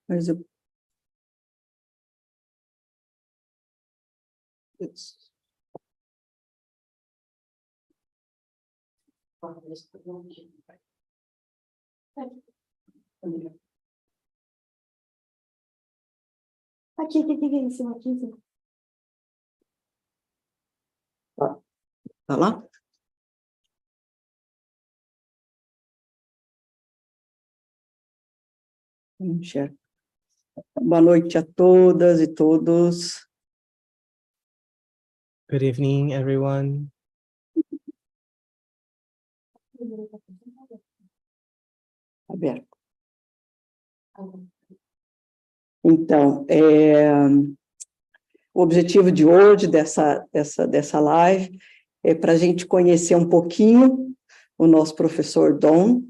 Mas eu... Aqui, em cima, aqui em cima. Tá lá? Enxerga. Boa noite a todas e todos. Good evening, everyone. Aberto. Então, o objetivo de hoje, dessa live, é para a gente conhecer um pouquinho o nosso professor Don,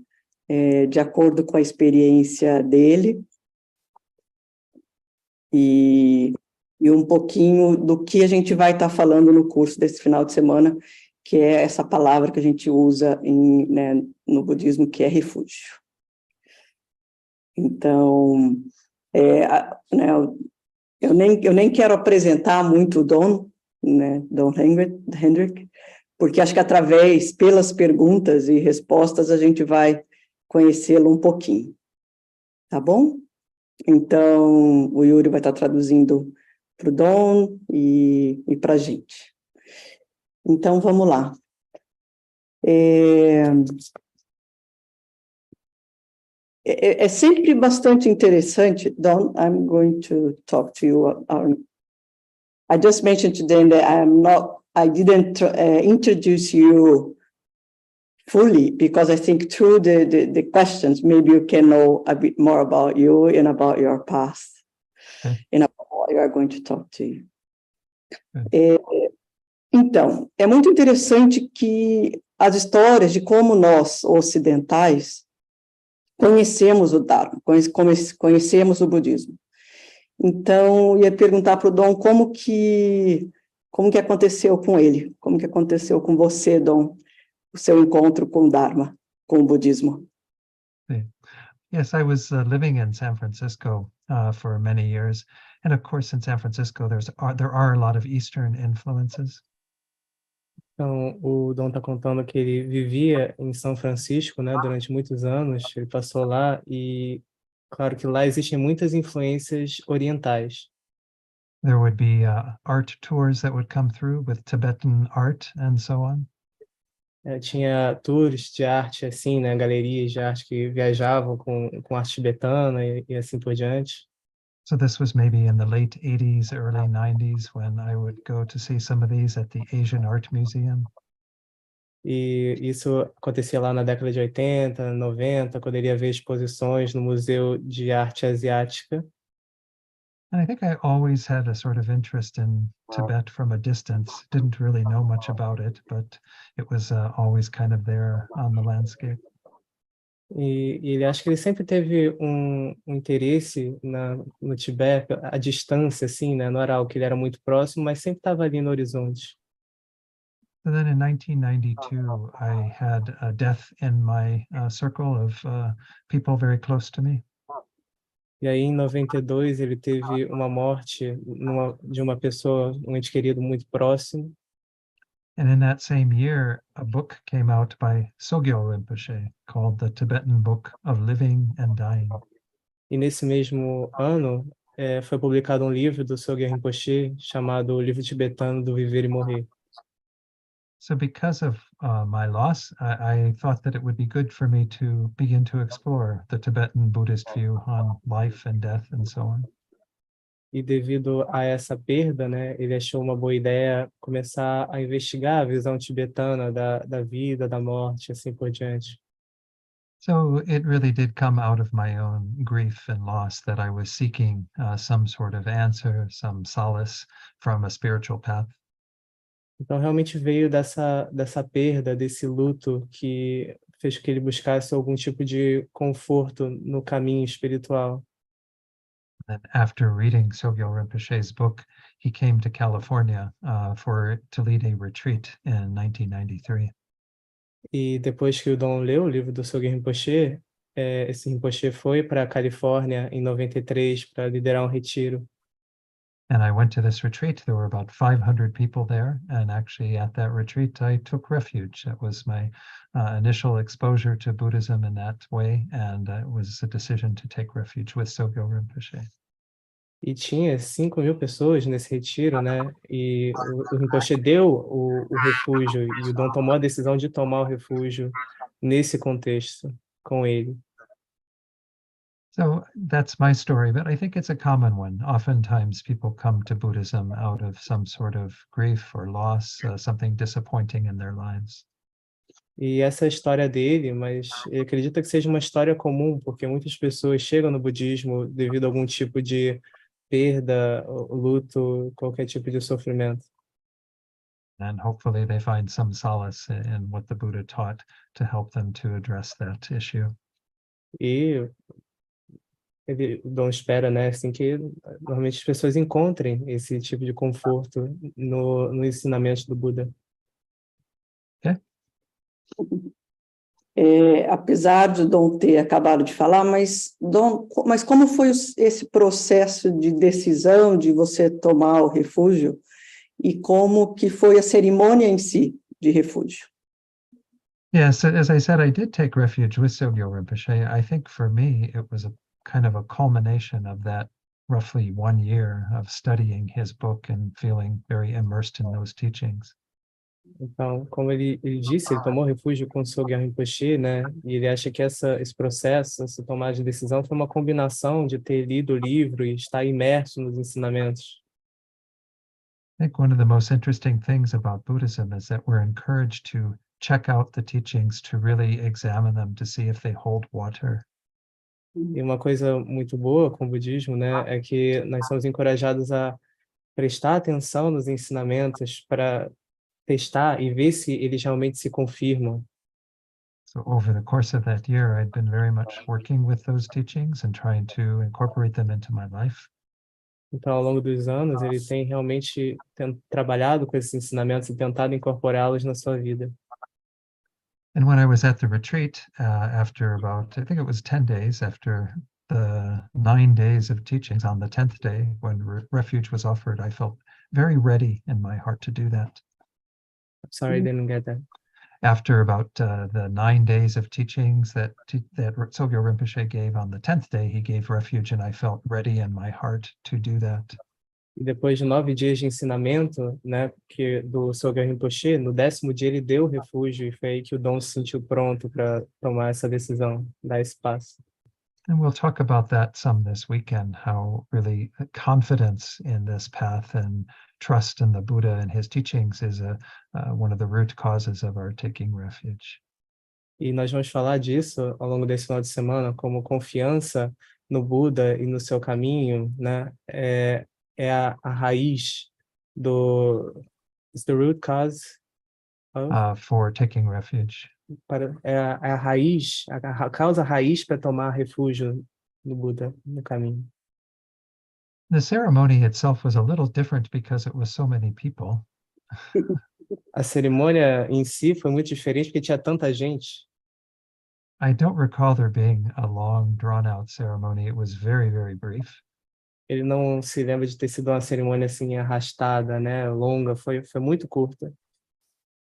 de acordo com a experiência dele, e um pouquinho do que a gente vai estar falando no curso desse final de semana, que é essa palavra que a gente usa no budismo, que é refúgio. Então, eu nem quero apresentar muito o Don, Don Handrick, porque acho que pelas perguntas e respostas, a gente vai conhecê-lo um pouquinho. Tá bom? Então, o Yuri vai estar traduzindo para o Don e para a gente. Então, vamos lá. É sempre bastante interessante. Don, I'm going to talk to you. I just mentioned today that I didn't introduce you fully, because I think through the questions, maybe you can know a bit more about you and about your past, and about what you are going to talk to you. Então, é muito interessante que as histórias de como nós, ocidentais, conhecemos o Dharma, conhecemos o budismo. Então, ia perguntar para o Dom como que aconteceu com ele, como que aconteceu com você, Dom, o seu encontro com o Dharma, com o budismo. Yes, I was living in San Francisco for many years, and of course in San Francisco there are a lot of Eastern influences. Então, o Dom está contando que ele vivia em São Francisco, né, durante muitos anos. Ele passou lá e, claro que lá existem muitas influências orientais. There would be art tours that would come through with Tibetan art and so on. Tinha tours de arte, assim, né, galerias de arte que viajavam com arte tibetana e assim por diante. So this was maybe in the late 80s, early 90s, when I would go to see some of these at the Asian Art Museum. E isso acontecia lá na década de 80, 90, quando ele ia ver exposições no Museu de Arte Asiática. And I think I always had a sort of interest in Tibet from a distance. Didn't really know much about it, but it was always kind of there on the landscape. E ele acha que ele sempre teve um interesse no Tibete, à distância, assim, né? Não era algo que ele era muito próximo, mas sempre estava ali no horizonte. And then in 1992, I had a death in my circle of people very close to me. E aí, em 92, ele teve uma morte de uma pessoa, um ente querido muito próximo. And in that same year, a book came out by Sogyal Rinpoche called The Tibetan Book of Living and Dying. E nesse mesmo ano, foi publicado um livro do Sogyal Rinpoche chamado O Livro Tibetano do Viver e Morrer. So because of my loss, I thought that it would be good for me to begin to explore the Tibetan Buddhist view on life and death and so on. E devido a essa perda, né, ele achou uma boa ideia começar a investigar a visão tibetana da vida, da morte, assim por diante. So it really did come out of my own grief and loss that I was seeking some sort of answer, some solace from a spiritual path. Então realmente veio dessa perda, desse luto que fez com que ele buscasse algum tipo de conforto no caminho espiritual. And after reading Sogyal Rinpoche's book, he came to California to lead a retreat in 1993. E depois que o Dom leu o livro do Sogyal Rinpoche, esse Rinpoche foi para a Califórnia em 93 para liderar um retiro. And I went to this retreat. There were about 500 people there. And actually at that retreat, I took refuge. That was my initial exposure to Buddhism in that way. And it was a decision to take refuge with Sogyo Rinpoche. E tinha 5.000 pessoas nesse retiro, né? E o Rinpoche deu o refúgio, e o Dom tomou a decisão de tomar o refúgio nesse contexto com ele. So that's my story, but I think it's a common one. Oftentimes people come to Buddhism out of some sort of grief or loss, something disappointing in their lives. E essa é a história dele, mas ele acredita que seja uma história comum, porque muitas pessoas chegam no budismo devido a algum tipo de perda, luto, qualquer tipo de sofrimento. And hopefully they find some solace in what the Buddha taught to help them to address that issue. E o Dom espera, né, assim, que normalmente as pessoas encontrem esse tipo de conforto no ensinamento do Buda. Okay. Apesar de Dom ter acabado de falar, mas como foi esse processo de decisão de você tomar o refúgio e como que foi a cerimônia em si de refúgio? Yes, as I said, I did take refuge with Sogyo Rinpoche. I think for me, it was a kind of a culmination of that roughly 1 year of studying his book and feeling very immersed in those teachings. Então, como ele disse, ele tomou refúgio com o Sogyo Rinpoche, né? E ele acha que esse processo, essa tomada de decisão foi uma combinação de ter lido o livro e estar imerso nos ensinamentos. I think one of the most interesting things about Buddhism is that we're encouraged to check out the teachings, to really examine them, to see if they hold water. E uma coisa muito boa com o budismo, né, é que nós somos encorajados a prestar atenção nos ensinamentos para testar e ver se eles realmente se confirmam. So over the course of that year, I'd been very much working with those teachings and trying to incorporate them into my life. Então, ao longo dos anos, ele tem realmente trabalhado com esses ensinamentos e tentado incorporá-los na sua vida. And when I was at the retreat, after about, I think it was 10 days, after the 9 days of teachings, on the 10th day, when refuge was offered, I felt very ready in my heart to do that. Sorry, I didn't get that. After about the 9 days of teachings that Sogyo Rinpoche gave, on the 10th day, he gave refuge, and I felt ready in my heart to do that. E depois de 9 dias de ensinamento, né, do Sogyo Rinpoche, no 10º dia ele deu o refúgio e foi aí que o Dom se sentiu pronto para tomar essa decisão, dar esse passo. And we'll talk about that some this weekend, how really confidence in this path and trust in the Buddha and his teachings is one of the root causes of our taking refuge. E nós vamos falar disso ao longo desse final de semana, como confiança no Buda e no seu caminho, né, é a raiz is the root cause of, for taking refuge. é a raiz, a causa raiz para tomar refúgio no Buda, no caminho. The ceremony itself was a little different because it was so many people. A cerimônia em si foi muito diferente porque tinha tanta gente. I don't recall there being a long, drawn-out ceremony. It was very, very brief. Ele não se lembra de ter sido uma cerimônia assim arrastada, né, longa, foi muito curta.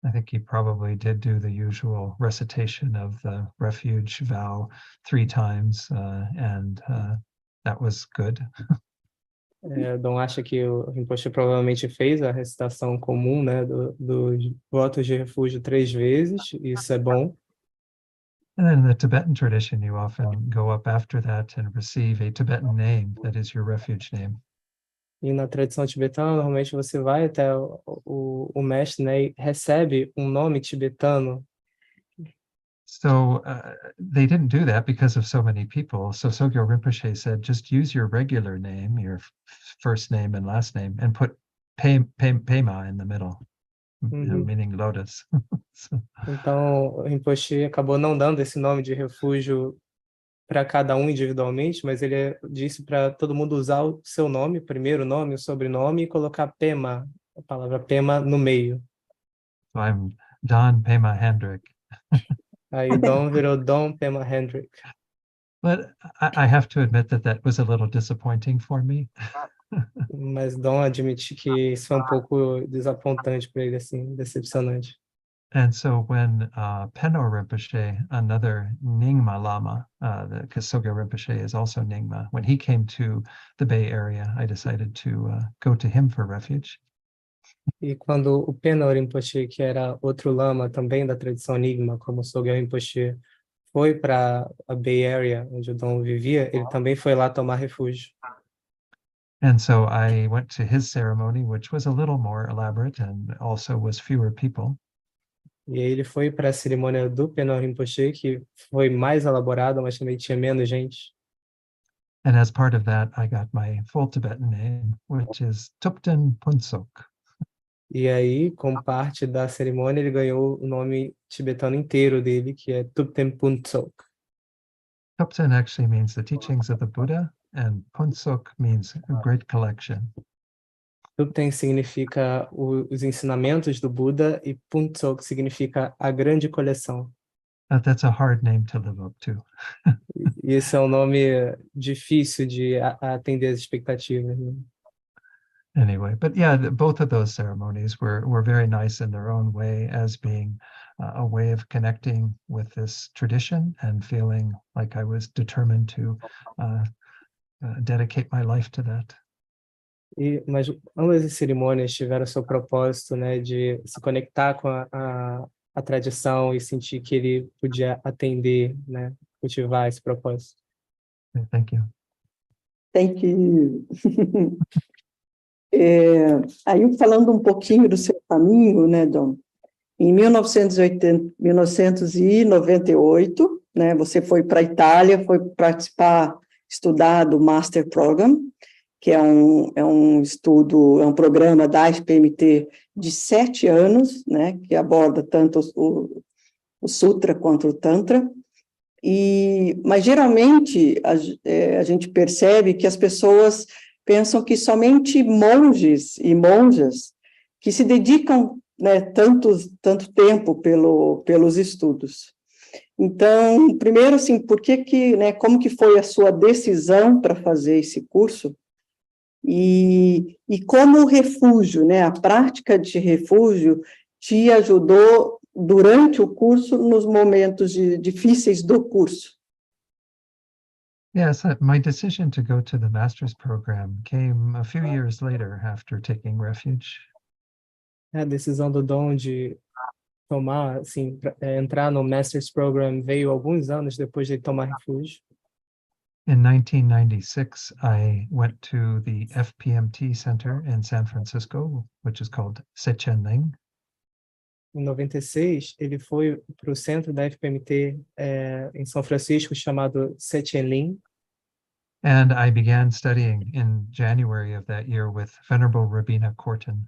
I think he probably did do the usual recitation of the refuge vow 3 times, and that was good. Dom acha que o Rinpoche provavelmente fez a recitação comum, né, dos votos de refúgio 3 vezes, isso é bom. And then in the Tibetan tradition, you often go up after that and receive a Tibetan name that is your refuge name. E na tradição tibetana, normalmente você vai até o mestre, né, e recebe um nome tibetano. So they didn't do that because of so many people. So Sogyo Rinpoche said, just use your regular name, your first name and last name, and put Pema in the middle, meaning lotus. So, então, o Rinpoche acabou não dando esse nome de refúgio para cada um individualmente, mas ele disse para todo mundo usar o seu nome, primeiro nome, o sobrenome, e colocar Pema, a palavra Pema, no meio. so I'm Don Pema Handrick. Aí Dom virou Dom Pema Handrick. But I have to admit that was a little disappointing for me. Mas Dom admite que isso foi um pouco desapontante para ele, assim, decepcionante. And so when Penno Rinpoche, another Nyingma Lama, because Sogyal Rinpoche is also Nyingma, when he came to the Bay Area, I decided to go to him for refuge. E quando o Peno Rinpoche, que era outro lama também da tradição Nyingma, como o Sogyal Rinpoche, foi para a Bay Area, onde o Dom vivia, ele também foi lá tomar refúgio. And so I went to his ceremony, which was a little more elaborate and also was fewer people. E aí ele foi para a cerimônia do Peno Rinpoche, que foi mais elaborada, mas também tinha menos gente. And as part of that, I got my full Tibetan name, which is Tupten Punsok. E aí, como parte da cerimônia, ele ganhou o nome tibetano inteiro dele, que é Thupten Puntsok. Tupten actually means the teachings of the Buddha, and Punsok means a great collection. Thupten significa os ensinamentos do Buda e Puntsok significa a grande coleção. That's a hard name to live up to. E esse é um nome difícil de atender as expectativas, né? Anyway, but yeah, both of those ceremonies were very nice in their own way, as being a way of connecting with this tradition and feeling like I was determined to dedicate my life to that. Mas ambas as cerimônias tiveram seu propósito, né, de se conectar com a tradição e sentir que ele podia atender, né, cultivar esse propósito. Thank you. Thank you. Aí, falando um pouquinho do seu caminho, né, Dom? Em 1998, né, você foi para a Itália, foi participar, estudar do Master Program, que é um programa da FPMT de 7 anos, né, que aborda tanto o Sutra quanto o Tantra. Mas, geralmente, a gente percebe que as pessoas pensam que somente monges e monjas que se dedicam, né, tanto tempo pelos estudos. Então, primeiro, assim, né, como que foi a sua decisão para fazer esse curso? E como o refúgio, né, a prática de refúgio te ajudou durante o curso, nos momentos difíceis do curso? Yes, my decision to go to the master's program came a few years later after taking refuge. A decisão do Dom de tomar, assim, entrar no Master's Program veio alguns anos depois de tomar refúgio. In 1996, I went to the FPMT Center in San Francisco, which is called Sechenling. Em 96, ele foi para o centro da FPMT em São Francisco, chamado Sechenling. And I began studying in January of that year with Venerable Rabina Korten.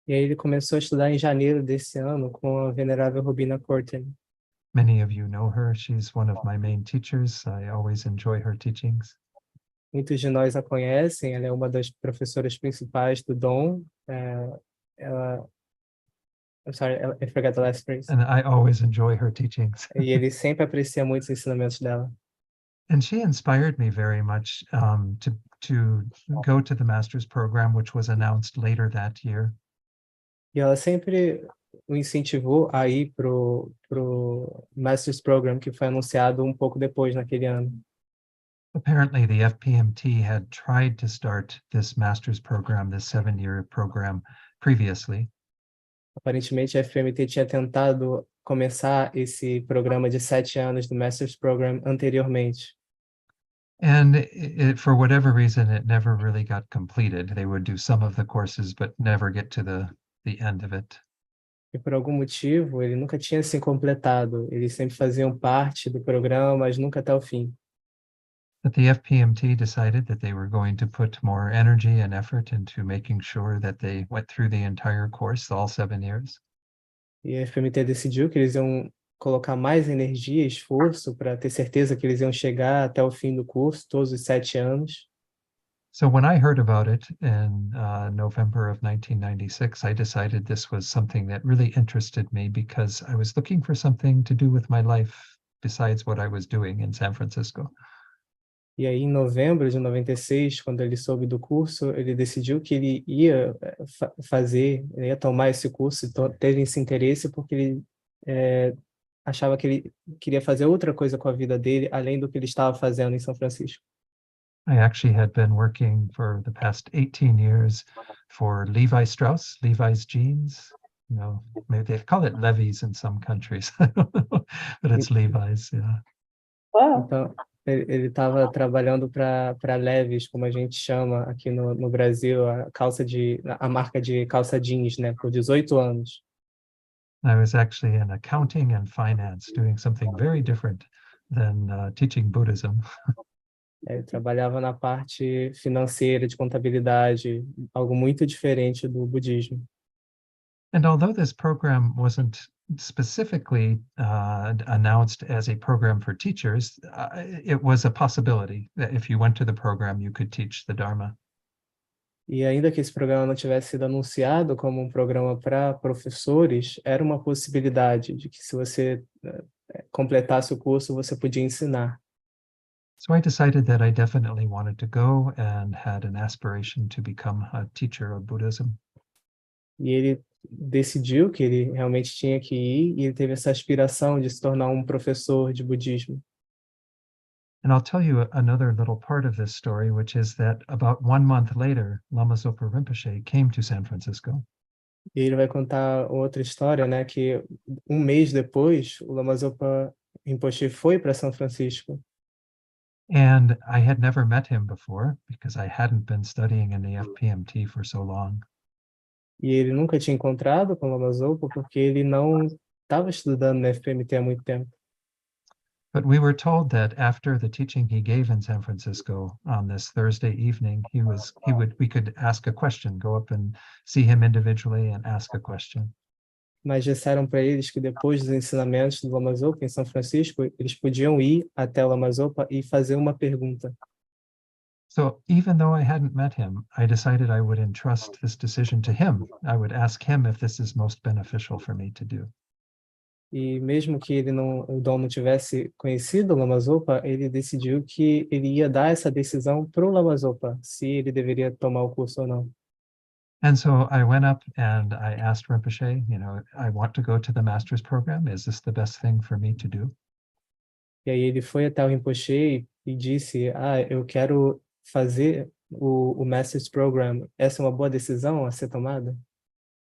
E aí ele começou a estudar em janeiro desse ano com a venerável Robina Korten. Many of you know her. She's one of my main teachers. I always enjoy her teachings. Muitos de nós a conhecem, ela é uma das professoras principais do Dom. I'm sorry, I forgot the last phrase. And I always enjoy her teachings. E ele sempre aprecia muito os ensinamentos dela. And she inspired me very much to go to the master's program, which was announced later that year. E ela sempre o incentivou a ir pro Master's Program, que foi anunciado um pouco depois, naquele ano. Apparently, the FPMT had tried to start this master's program, this 7-year program, previously. Aparentemente, a FPMT tinha tentado começar esse programa de 7 anos do Master's Program anteriormente. And for whatever reason, it never really got completed. They would do some of the courses, but never get to the end of it. E por algum motivo, ele nunca tinha se completado. Eles sempre faziam parte do programa, mas nunca até o fim. But the FPMT decided that they were going to put more energy and effort into making sure that they went through the entire course, all 7 years. E a FPMT decidiu que eles iam colocar mais energia e esforço para ter certeza que eles iam chegar até o fim do curso, todos os 7 anos. So when I heard about it in November of 1996, I decided this was something that really interested me because I was looking for something to do with my life besides what I was doing in San Francisco. E aí, em novembro de 96, quando ele soube do curso, ele decidiu que ele ia ele ia tomar esse curso, teve esse interesse porque ele achava que ele queria fazer outra coisa com a vida dele, além do que ele estava fazendo em São Francisco. I actually had been working for the past 18 years for Levi Strauss, Levi's jeans. You know, maybe they call it Levi's in some countries, I don't know, but it's Levi's, yeah. Wow. Então, ele estava trabalhando para Levi's, como a gente chama aqui no Brasil, a marca de calça jeans, né, por 18 anos. I was actually in accounting and finance, doing something very different than teaching Buddhism. Ele trabalhava na parte financeira, de contabilidade, algo muito diferente do budismo. And although this program wasn't specifically announced as a program for teachers, it was a possibility that if you went to the program, you could teach the Dharma. E ainda que esse programa não tivesse sido anunciado como um programa para professores, era uma possibilidade de que se você completasse o curso, você podia ensinar. So I decided that I definitely wanted to go and had an aspiration to become a teacher of Buddhism. E ele decidiu que ele realmente tinha que ir, e ele teve essa aspiração de se tornar um professor de budismo. And I'll tell you another little part of this story, which is that about 1 month later, Lama Zopa Rinpoche came to San Francisco. E ele vai contar outra história, né, que um mês depois, o Lama Zopa Rinpoche foi para São Francisco. And I had never met him before because I hadn't been studying in the FPMT for so long. E ele nunca tinha encontrado com o Lama Zopa porque ele não estava estudando na FPMT há muito tempo. But we were told that after the teaching he gave in San Francisco on this Thursday evening, we could ask a question, go up and see him individually and ask a question. Mas disseram para eles que depois dos ensinamentos do Lama Zopa em São Francisco, eles podiam ir até o Lama Zopa e fazer uma pergunta. So even though I hadn't met him, I decided I would entrust this decision to him. I would ask him if this is most beneficial for me to do. E mesmo que o Dom não tivesse conhecido o Lama Zopa, ele decidiu que ele ia dar essa decisão para o Lama Zopa, se ele deveria tomar o curso ou não. And so I went up and I asked Rinpoche, I want to go to the master's program. Is this the best thing for me to do? E aí ele foi até o Rinpoche e disse, eu quero fazer o Master's Program. Essa é uma boa decisão a ser tomada?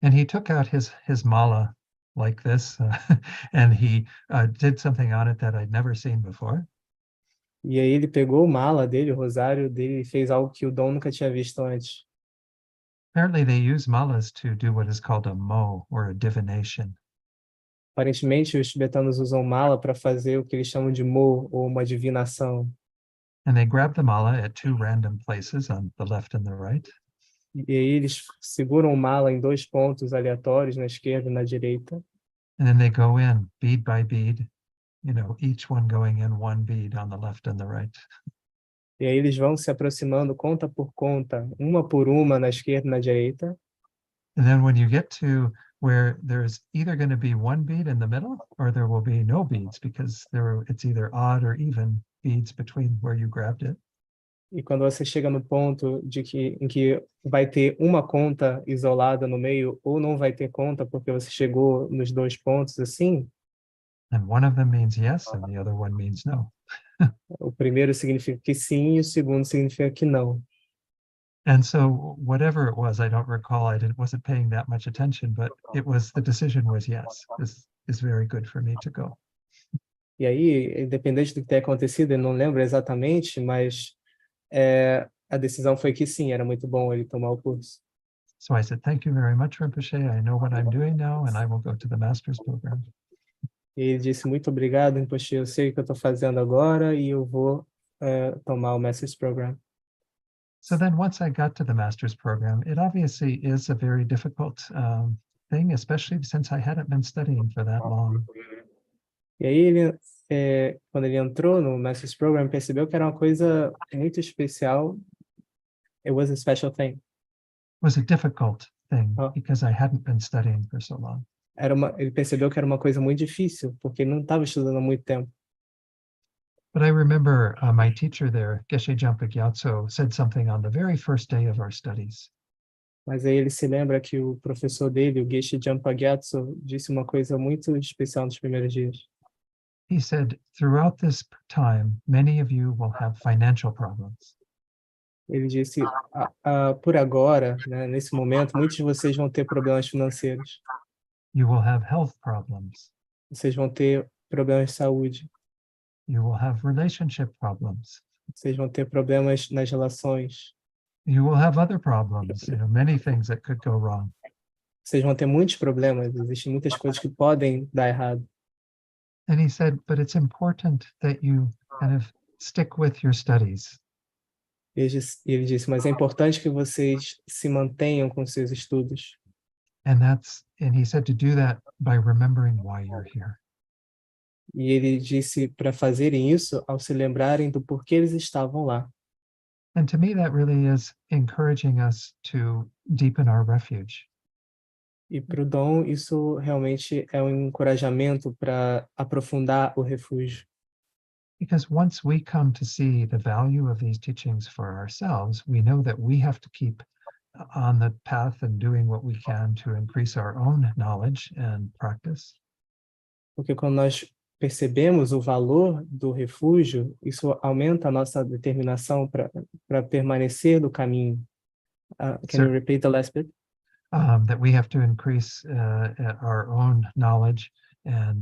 And he took out his mala like this, and he did something on it that I'd never seen before. E aí ele pegou o mala dele, o rosário dele, e fez algo que o Dom nunca tinha visto antes. Apparently they use malas to do what is called a mo, or a divination. Aparentemente, os tibetanos usam mala para fazer o que eles chamam de mo, ou uma divinação. And they grab the mala at 2 random places on the left and the right. E aí eles seguram o mala em 2 pontos aleatórios, na esquerda e na direita. And then they go in bead by bead, each one going in 1 bead on the left and the right. E aí eles vão se aproximando conta por conta, uma por uma, na esquerda e na direita. And then when you get to where there's either going to be 1 bead in the middle or there will be no beads because it's either odd or even beads between where you grabbed it. E quando você chega no ponto em que vai ter uma conta isolada no meio ou não vai ter conta porque você chegou nos 2 pontos assim, And one of them means yes and the other one means no. o primeiro significa que sim e o segundo significa que não. And so whatever it was, I don't recall, wasn't paying that much attention, but the decision was yes, this is very good for me to go. E aí, independente do que tenha acontecido, eu não lembro exatamente, mas a decisão foi que sim, era muito bom ele tomar o curso. So I said, thank you very much, Rinpoche. I know what I'm doing now and I will go to the master's program. E ele disse, muito obrigado, Rinpoche, eu sei o que eu estou fazendo agora e eu vou tomar o Master's Program. So then once I got to the master's program, it obviously is a very difficult thing, especially since I hadn't been studying for that long. E aí, quando ele entrou no Master's Program, percebeu que era uma coisa muito especial. It was a special thing. It was a difficult thing because I hadn't been studying for so long. Ele percebeu que era uma coisa muito difícil, porque ele não estava estudando há muito tempo. But I remember my teacher there, Geshe Jampa Gyatso, said something on the very first day of our studies. Mas aí ele se lembra que o professor dele, o Geshe Jampa Gyatso, disse uma coisa muito especial nos primeiros dias. He said, throughout this time, many of you will have financial problems. Ele disse, por agora, né, nesse momento, muitos de vocês vão ter problemas financeiros. You will have health problems. Vocês vão ter problemas de saúde. You will have relationship problems. Vocês vão ter problemas nas relações. You will have other problems, many things that could go wrong. Vocês vão ter muitos problemas. Existem muitas coisas que podem dar errado. And he said, but it's important that you kind of stick with your studies. Ele disse, mas é importante que vocês se mantenham com seus estudos. And he said to do that by remembering why you're here. E ele disse para fazerem isso ao se lembrarem do porquê eles estavam lá. And to me, that really is encouraging us to deepen our refuge. E para o Dom, isso realmente é um encorajamento para aprofundar o refúgio. Because once we come to see the value of these teachings for ourselves, we know that we have to keep on the path and doing what we can to increase our own knowledge and practice. Porque quando nós percebemos o valor do refúgio, isso aumenta a nossa determinação para permanecer no caminho. Can you repeat the last bit? That we have to increase our own knowledge and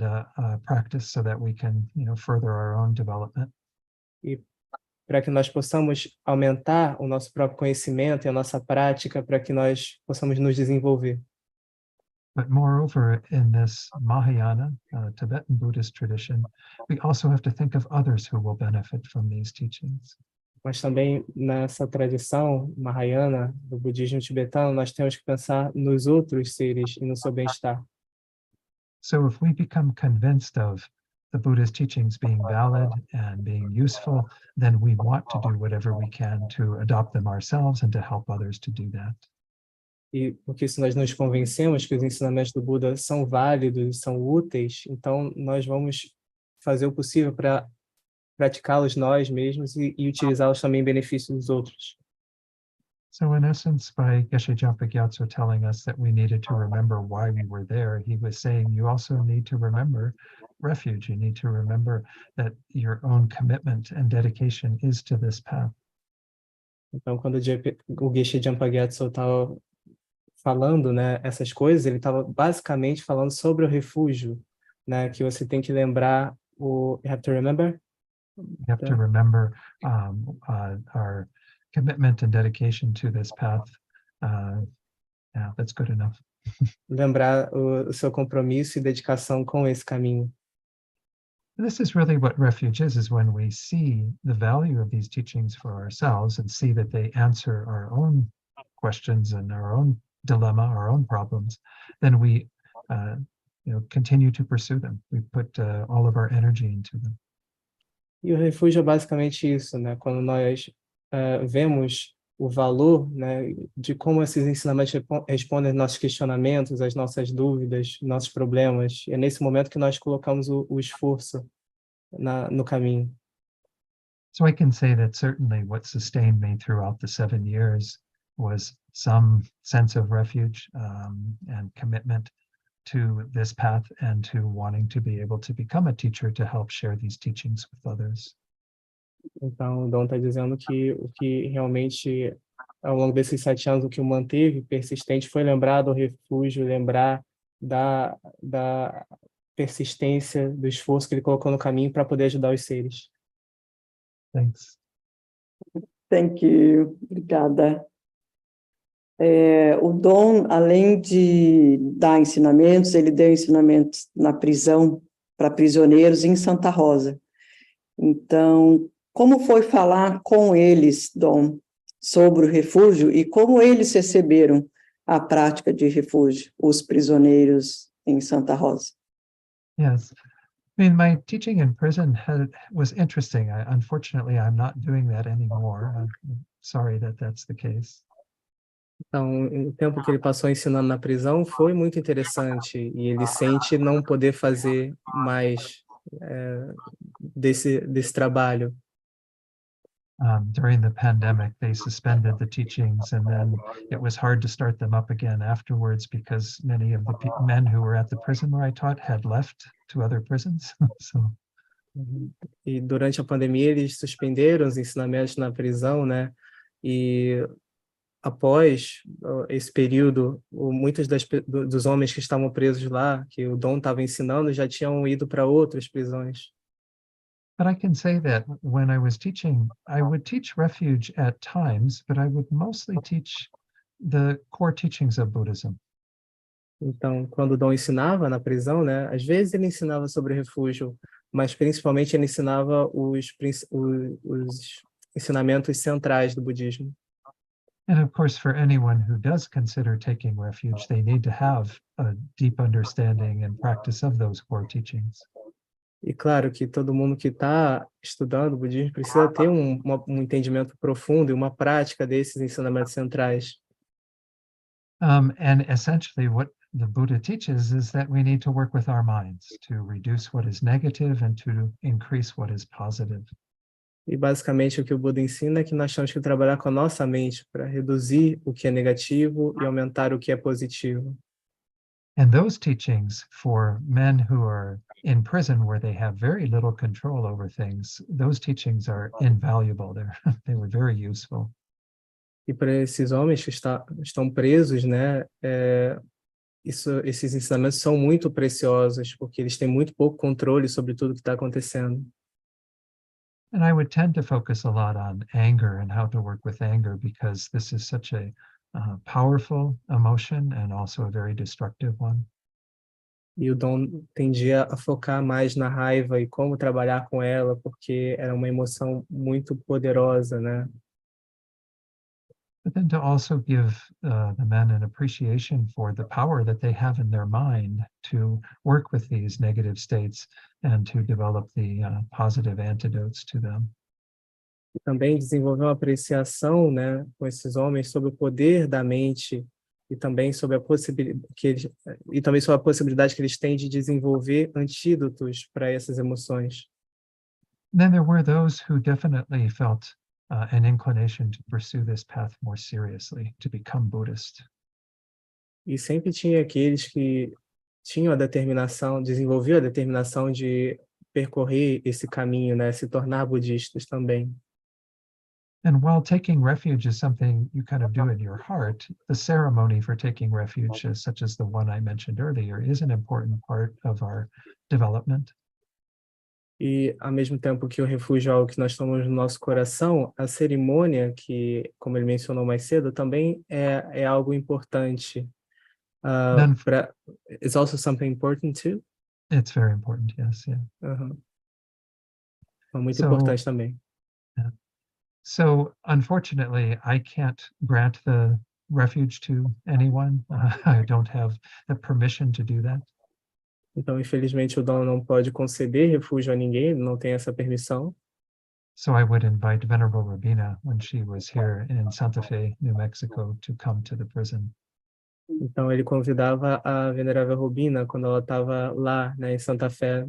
practice so that we can, further our own development. E para que nós possamos aumentar o nosso próprio conhecimento e a nossa prática para que nós possamos nos desenvolver. But moreover, in this Mahayana, Tibetan Buddhist tradition, we also have to think of others who will benefit from these teachings. Mas também nessa tradição mahayana do budismo tibetano, nós temos que pensar nos outros seres e no seu bem-estar. So if we become convinced of the Buddha's teachings being valid and being useful, then we want to do whatever we can to adopt them ourselves and to help others to do that. E porque se nós nos convencemos que os ensinamentos do Buda são válidos, são úteis, então nós vamos fazer o possível para praticá-los nós mesmos e utilizá-los também em benefício dos outros. So in essence, by Geshe Jampa Gyatso telling us that we needed to remember why we were there, he was saying you also need to remember refuge. You need to remember that your own commitment and dedication is to this path. Então, quando o Geshe Jampa Gyatso estava falando, né, essas coisas, ele estava basicamente falando sobre o refúgio, né, que você tem que lembrar you have to remember? You have to remember our commitment and dedication to this path. Yeah, that's good enough. Lembrar o seu compromisso e dedicação com esse caminho. This is really what refuge is when we see the value of these teachings for ourselves and see that they answer our own questions and our own dilemma, our own problems, then we continue to pursue them. We put all of our energy into them. E o refúgio é basicamente isso, né? Quando nós vemos o valor, né, de como esses ensinamentos respondem aos nossos questionamentos, às nossas dúvidas, nossos problemas, é nesse momento que nós colocamos o esforço no caminho. So I can say that certainly what sustained me throughout the 7 years was some sense of refuge and commitment to this path and to wanting to be able to become a teacher to help share these teachings with others. Então, o Don está dizendo que o que realmente, ao longo desses 7 anos, o que o manteve persistente foi lembrar do refúgio, lembrar da persistência, do esforço que ele colocou no caminho para poder ajudar os seres. Thanks. Thank you. Obrigada. O Don, além de dar ensinamentos, ele deu ensinamentos na prisão para prisioneiros em Santa Rosa. Então, como foi falar com eles, Don, sobre o refúgio e como eles receberam a prática de refúgio, os prisioneiros em Santa Rosa? Yes. I mean, my teaching in prison was interesting. Unfortunately, I'm not doing that anymore. I'm sorry that that's the case. Então, o tempo que ele passou ensinando na prisão foi muito interessante e ele sente não poder fazer mais desse trabalho. During the pandemic, they suspended the teachings, and then it was hard to start them up again afterwards because many of the men who were at the prison where I taught had left to other prisons. So, E durante a pandemia eles suspenderam os ensinamentos na prisão, né? E após esse período, muitos dos homens que estavam presos lá, que o Don estava ensinando, já tinham ido para outras prisões. but I can say that when I was teaching, I would teach refuge at times, but I would mostly teach the core teachings of Buddhism. Então, quando o Dom ensinava na prisão, né, às vezes ele ensinava sobre refúgio, mas principalmente ele ensinava os ensinamentos centrais do budismo. And of course, for anyone who does consider taking refuge, they need to have a deep understanding and practice of those core teachings. E claro que todo mundo que está estudando o budismo precisa ter um entendimento profundo e uma prática desses ensinamentos centrais. And essentially what the Buddha teaches is that we need to work with our minds to reduce what is negative and to increase what is positive. E basicamente o que o Buda ensina é que nós temos que trabalhar com a nossa mente para reduzir o que é negativo e aumentar o que é positivo. And those teachings for men who are in prison where they have very little control over things, those teachings are invaluable. They were very useful. E para esses homens que estão presos, né, esses ensinamentos são muito preciosos, porque eles têm muito pouco controle sobre tudo que está acontecendo. And I would tend to focus a lot on anger and how to work with anger because this is such a powerful emotion and also a very destructive one. E o Dom tendia a focar mais na raiva e como trabalhar com ela, porque era uma emoção muito poderosa, né? But then to also give the men an appreciation for the power that they have in their mind to work with these negative states and to develop the positive antidotes to them. E também desenvolver uma apreciação, né, com esses homens sobre o poder da mente e também sobre a possibilidade que eles têm de desenvolver antídotos para essas emoções. Then there were those who definitely felt an inclination to pursue this path more seriously, to become Buddhist. E sempre tinha aqueles que tinham desenvolviam a determinação de percorrer esse caminho, né, se tornar budistas também. And while taking refuge is something you kind of do in your heart, the ceremony for taking refuge, such as the one I mentioned earlier, is an important part of our development. E, ao mesmo tempo que o refúgio é algo que nós tomamos no nosso coração, a cerimônia, que, como ele mencionou mais cedo, também é algo importante. It's also something important too? It's very important, yes, yeah. É muito importante também. Yeah. So, unfortunately, I can't grant the refuge to anyone. I don't have the permission to do that. Então, infelizmente, o Don não pode conceder refúgio a ninguém, ele não tem essa permissão. So I would invite Venerable Rabina when she was here in Santa Fe, New Mexico, to come to the prison. Então, ele convidava a Venerável Rubina, quando ela estava lá, né, em Santa Fé,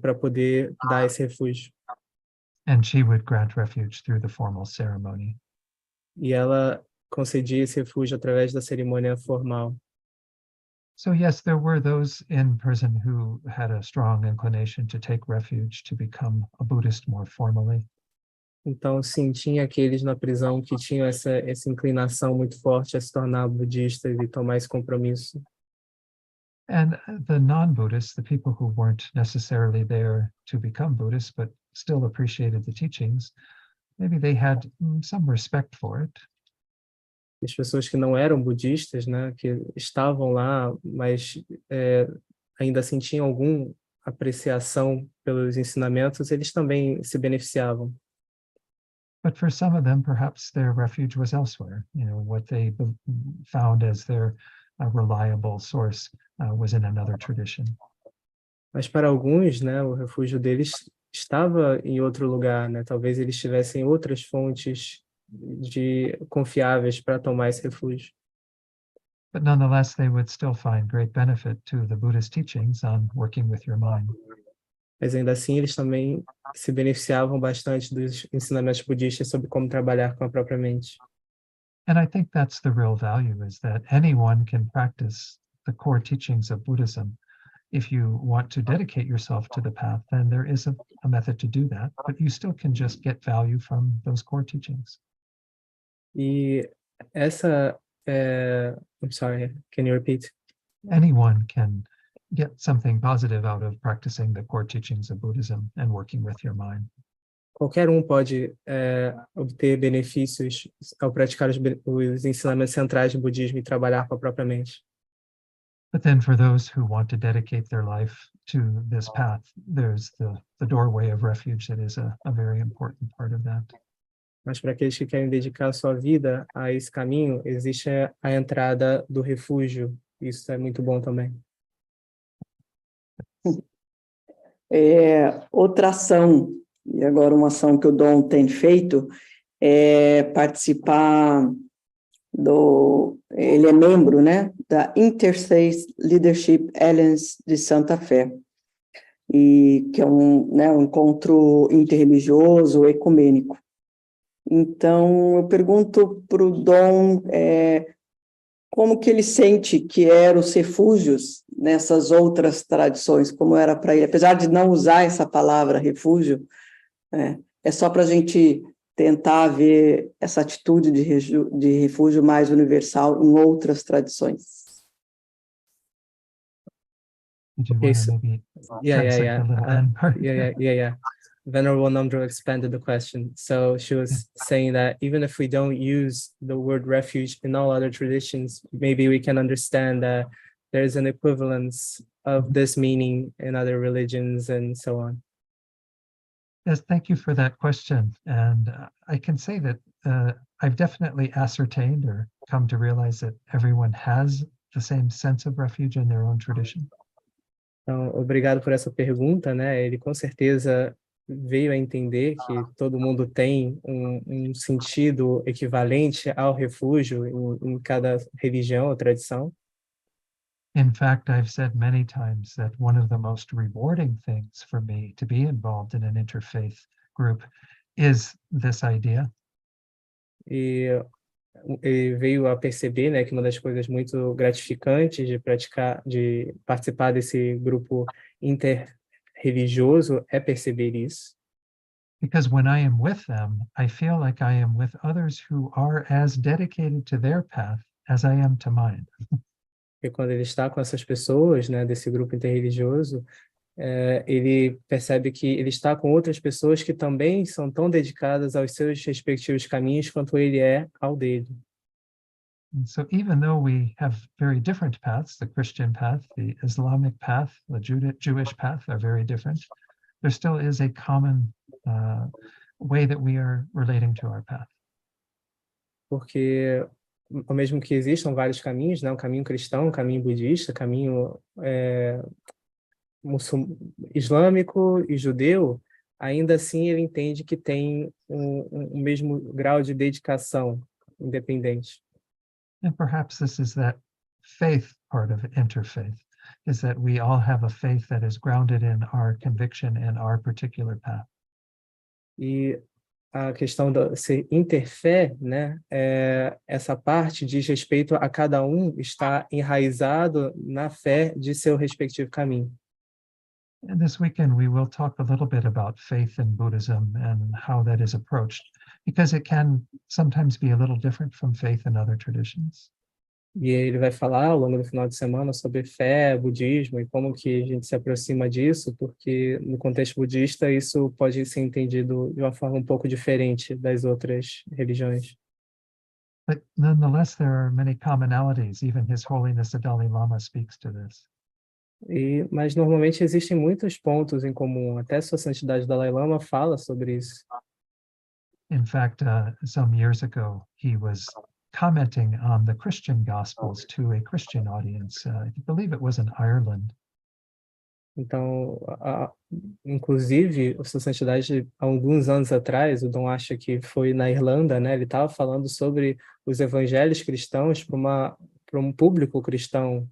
para poder dar esse refúgio. And she would grant refuge through the formal ceremony. E ela concedia esse refúgio através da cerimônia formal. So yes, there were those in prison who had a strong inclination to take refuge, to become a Buddhist more formally. Então, sim, tinha aqueles na prisão que tinham essa inclinação muito forte a se tornar budistas e tomar esse compromisso. And the non-Buddhists, the people who weren't necessarily there to become Buddhists, but still appreciated the teachings, maybe they had some respect for it. As pessoas que não eram budistas, né, que estavam lá, mas ainda assim tinham alguma apreciação pelos ensinamentos, eles também se beneficiavam. But for some of them, perhaps their refuge was elsewhere. You know, what they found as their reliable source was in another tradition. Mas para alguns, né, o refúgio deles estava em outro lugar, né? Talvez eles tivessem outras fontes confiáveis para tomar esse refúgio. But nonetheless, they would still find great benefit to the Buddhist teachings on working with your mind. mas ainda assim eles também se beneficiavam bastante dos ensinamentos budistas sobre como trabalhar com a própria mente. And I think that's the real value, is that anyone can practice the core teachings of Buddhism. If you want to dedicate yourself to the path, then there is a method to do that, but you still can just get value from those core teachings. E essa, I'm sorry, can you repeat? Anyone can get something positive out of practicing the core teachings of Buddhism and working with your mind. Qualquer pode obter benefícios ao praticar os ensinamentos centrais do budismo e trabalhar com a própria mente. But then for those who want to dedicate their life to this path, there's the doorway of refuge that is a very important part of that. Mas para aqueles que querem dedicar a sua vida a esse caminho, existe a entrada do refúgio. Isso é muito bom também. Outra ação, e agora uma ação que o Don tem feito, é participar ele é membro, né, da Interfaith Leadership Alliance de Santa Fé, e que é um encontro interreligioso, ecumênico. Então, eu pergunto para o Don como que ele sente que eram os refúgios nessas outras tradições, como era para ele, apesar de não usar essa palavra refúgio, é só para a gente tentar ver essa atitude de refúgio mais universal em outras tradições. Did you Okay, want to maybe Yeah. translate the little end part? Yeah. Venerable Namdro expanded the question. So she was saying that even if we don't use the word refuge in all other traditions, maybe we can understand that there's an equivalence of this meaning in other religions and so on. Yes, thank you for that question. And I can say that I've definitely ascertained or come to realize that everyone has the same sense of refuge in their own tradition. Então, obrigado por essa pergunta, né? Ele com certeza veio a entender que todo mundo tem um sentido equivalente ao refúgio em cada religião ou tradição. In fact, I've said many times that one of the most rewarding things for me to be involved in an interfaith group is this idea. E ele veio a perceber, né, que uma das coisas muito gratificantes de participar desse grupo interreligioso é perceber isso. Because when I am with them, I feel like I am with others who are as dedicated to their path as I am to mine. Porque quando ele está com essas pessoas, né, desse grupo interreligioso, ele percebe que ele está com outras pessoas que também são tão dedicadas aos seus respectivos caminhos quanto ele é ao dele. And so even though we have very different paths, the Christian path, the Islamic path, the Jewish path are very different, there still is a common way that we are relating to our path. Porque, ao mesmo que existam vários caminhos, né, o caminho cristão, o caminho budista, o caminho islâmico e judeu, ainda assim ele entende que tem um mesmo grau de dedicação independente. And perhaps this is that faith part of interfaith, is that we all have a faith that is grounded in our conviction and our particular path. E a questão de ser interfé, né, essa parte diz respeito a cada um estar enraizado na fé de seu respectivo caminho. And this weekend we will talk a little bit about faith in Buddhism and how that is approached, because it can sometimes be a little different from faith in other traditions. E ele vai falar ao longo do final de semana sobre fé, budismo e como que a gente se aproxima disso, porque no contexto budista isso pode ser entendido de uma forma um pouco diferente das outras religiões. But nonetheless, there are many commonalities. Even His Holiness the Dalai Lama speaks to this. Mas normalmente existem muitos pontos em comum. Até Sua Santidade Dalai Lama fala sobre isso. In fact, some years ago, he was commenting on the Christian Gospels to a Christian audience. I believe it was in Ireland. Então, inclusive, Sua Santidade, há alguns anos atrás, o Dom acha que foi na Irlanda, né? Ele estava falando sobre os evangelhos cristãos para um público cristão.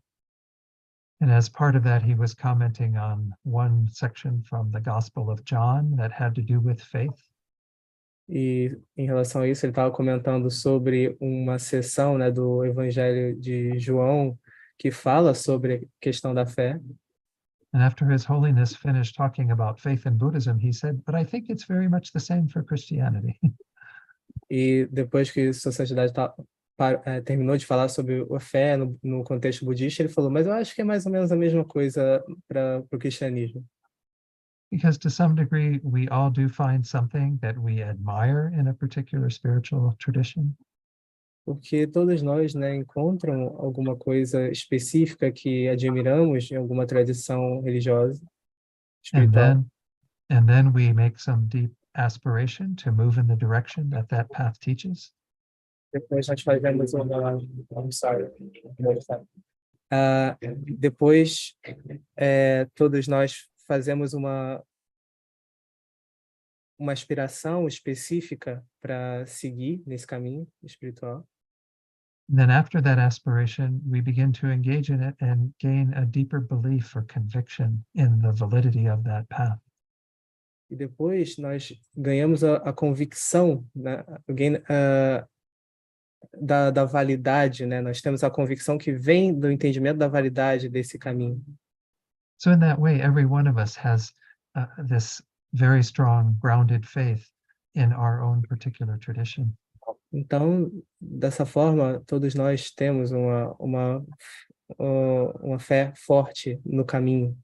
And as part of that, he was commenting on one section from the Gospel of John that had to do with faith. E em relação a isso, ele estava comentando sobre uma seção, né, do Evangelho de João que fala sobre a questão da fé. And after His Holiness finished talking about faith in Buddhism, he said, "But I think it's very much the same for Christianity." E depois que Sua Santidade terminou de falar sobre a fé no contexto budista, ele falou, mas eu acho que é mais ou menos a mesma coisa para o cristianismo. Because to some degree, we all do find something that we admire in a particular spiritual tradition. Porque todos nós, né, encontram alguma coisa específica que admiramos em alguma tradição religiosa, espiritual. And then we make some deep aspiration to move in the direction that that path teaches. Depois nós fazemos uma... I'm sorry. Depois, todos nós fazemos uma aspiração específica para seguir nesse caminho espiritual. And then after that aspiration, we begin to engage in it and gain a deeper belief or conviction in the validity of that path. E depois nós ganhamos a convicção, né, da validade, né? Nós temos a convicção que vem do entendimento da validade desse caminho. So in that way, every one of us has this very strong, grounded faith in our own particular tradition. Então, dessa forma, todos nós temos uma fé forte no caminho.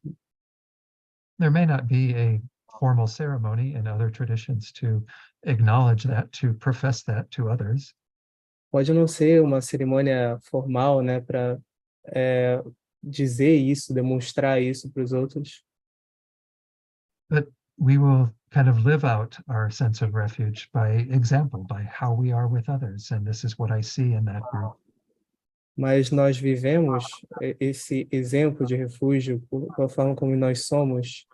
There may not be a formal ceremony in other traditions to acknowledge that, to profess that to others. Pode não ser uma cerimônia formal, né, para dizer isso, demonstrar isso para os outros. But we will kind of live out our sense of refuge by example, by how we are with others. And this is what I see in that group. Mas nós vivemos esse exemplo de refúgio pela forma como nós somos,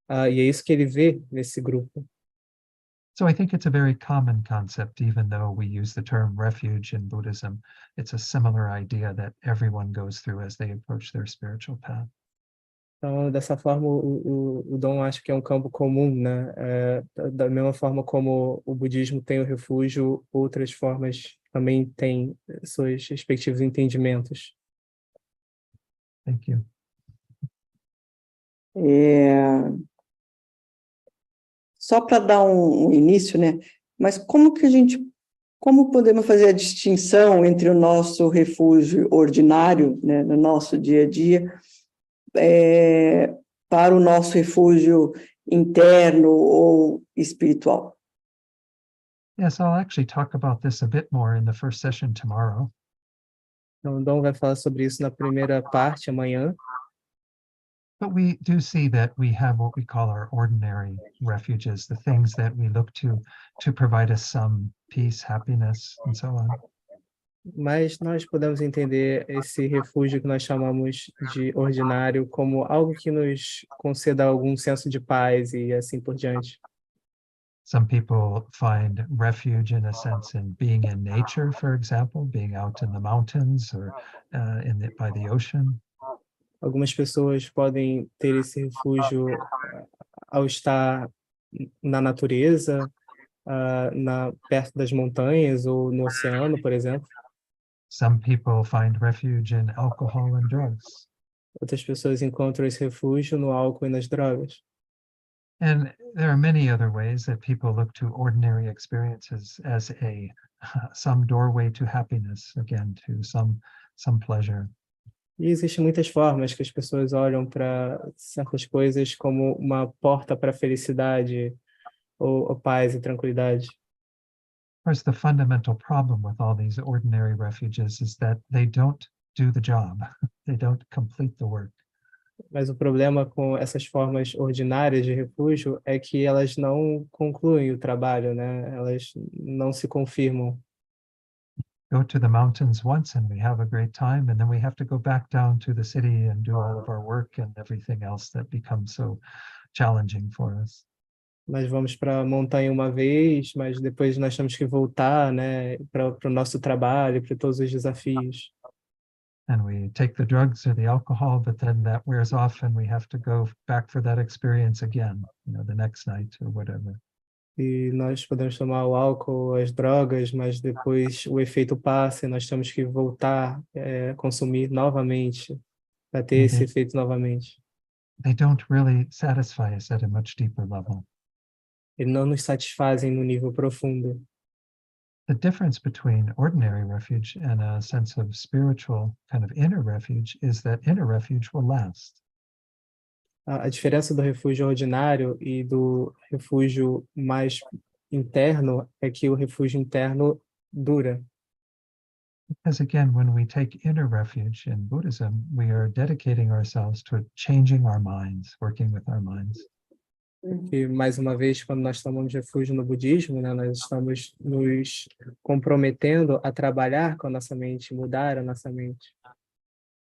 e é isso que ele vê nesse grupo. So I think it's a very common concept, even though we use the term refuge in Buddhism. It's a similar idea that everyone goes through as they approach their spiritual path. Então, dessa forma, o Dom acha que é um campo comum, né? Da mesma forma como o budismo tem o refúgio, outras formas também têm seus respectivos entendimentos. Thank you. Só para dar um início, né? Mas como podemos fazer a distinção entre o nosso refúgio ordinário, né, no nosso dia a dia, para o nosso refúgio interno ou espiritual? Yes, I'll actually talk about this a bit more in the first session tomorrow. Então, o Dom vai falar sobre isso na primeira parte, amanhã. But we do see that we have what we call our ordinary refuges, the things that we look to provide us some peace, happiness, and so on. Mas nós podemos entender esse refúgio que nós chamamos de ordinário como algo que nos conceda algum senso de paz e assim por diante. Some people find refuge in a sense in being in nature, for example, being out in the mountains or by the ocean. Algumas pessoas podem ter esse refúgio ao estar na natureza, perto das montanhas ou no oceano, por exemplo. Some people find refuge in alcohol and drugs. Outras pessoas encontram esse refúgio no álcool e nas drogas. And there are many other ways that people look to ordinary experiences as some doorway to happiness, again, to some pleasure. E existem muitas formas que as pessoas olham para certas coisas como uma porta para a felicidade ou paz e tranquilidade. Of course, the fundamental problem with all these ordinary refuges is that they don't do the job. They don't complete the work. Mas o problema com essas formas ordinárias de refúgio é que elas não concluem o trabalho, né? Elas não se confirmam. Go to the mountains once and we have a great time, and then we have to go back down to the city and do all of our work and everything else that becomes so challenging for us. Nós vamos para a montanha uma vez, mas depois nós temos que voltar, né, para o nosso trabalho, para todos os desafios. and we take the drugs or the alcohol, but then that wears off and we have to go back for that experience again, the next night or whatever. E nós podemos tomar o álcool, as drogas, mas depois o efeito passa e nós temos que voltar a consumir novamente para ter esse efeito novamente. They don't really satisfy us at a much deeper level. Eles não nos satisfazem no nível profundo. The difference between ordinary refuge and a sense of spiritual kind of inner refuge is that inner refuge will last. A diferença do refúgio ordinário e do refúgio mais interno é que o refúgio interno dura. Because again, when we take inner refuge in Buddhism, we are dedicating ourselves to changing our minds, working with our minds. E, mais uma vez, quando nós tomamos refúgio no budismo, né, nós estamos nos comprometendo a trabalhar com a nossa mente, mudar a nossa mente.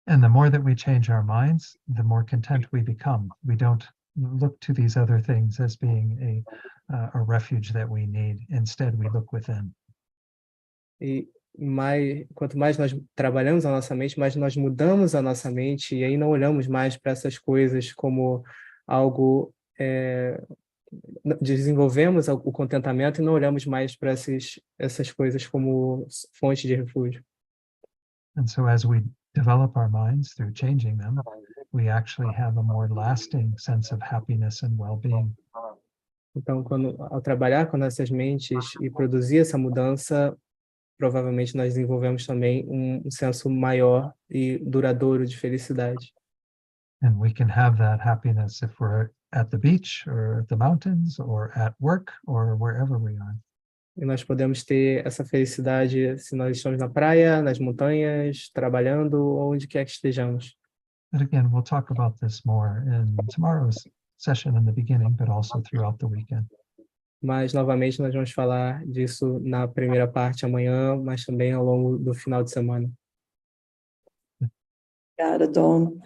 And the more that we change our minds, the more content we become. We don't look to these other things as being a refuge that we need. Instead, we look within. E quanto mais nós trabalhamos a nossa mente, mais nós mudamos a nossa mente e aí não olhamos mais para essas coisas como algo... desenvolvemos o contentamento e não olhamos mais para essas coisas como fonte de refúgio. And so as we develop our minds through changing them, we actually have a more lasting sense of happiness and well-being. Então, ao trabalhar com nossas mentes e produzir essa mudança, provavelmente nós desenvolvemos também um senso maior e duradouro de felicidade. And we can have that happiness if we're at the beach or at the mountains or at work or wherever we are. E nós podemos ter essa felicidade se nós estamos na praia, nas montanhas, trabalhando, onde quer que estejamos. But again, we'll talk about this more in tomorrow's session in the beginning, but also throughout the weekend. Mas, novamente, nós vamos falar disso na primeira parte amanhã, mas também ao longo do final de semana. Obrigada, Don.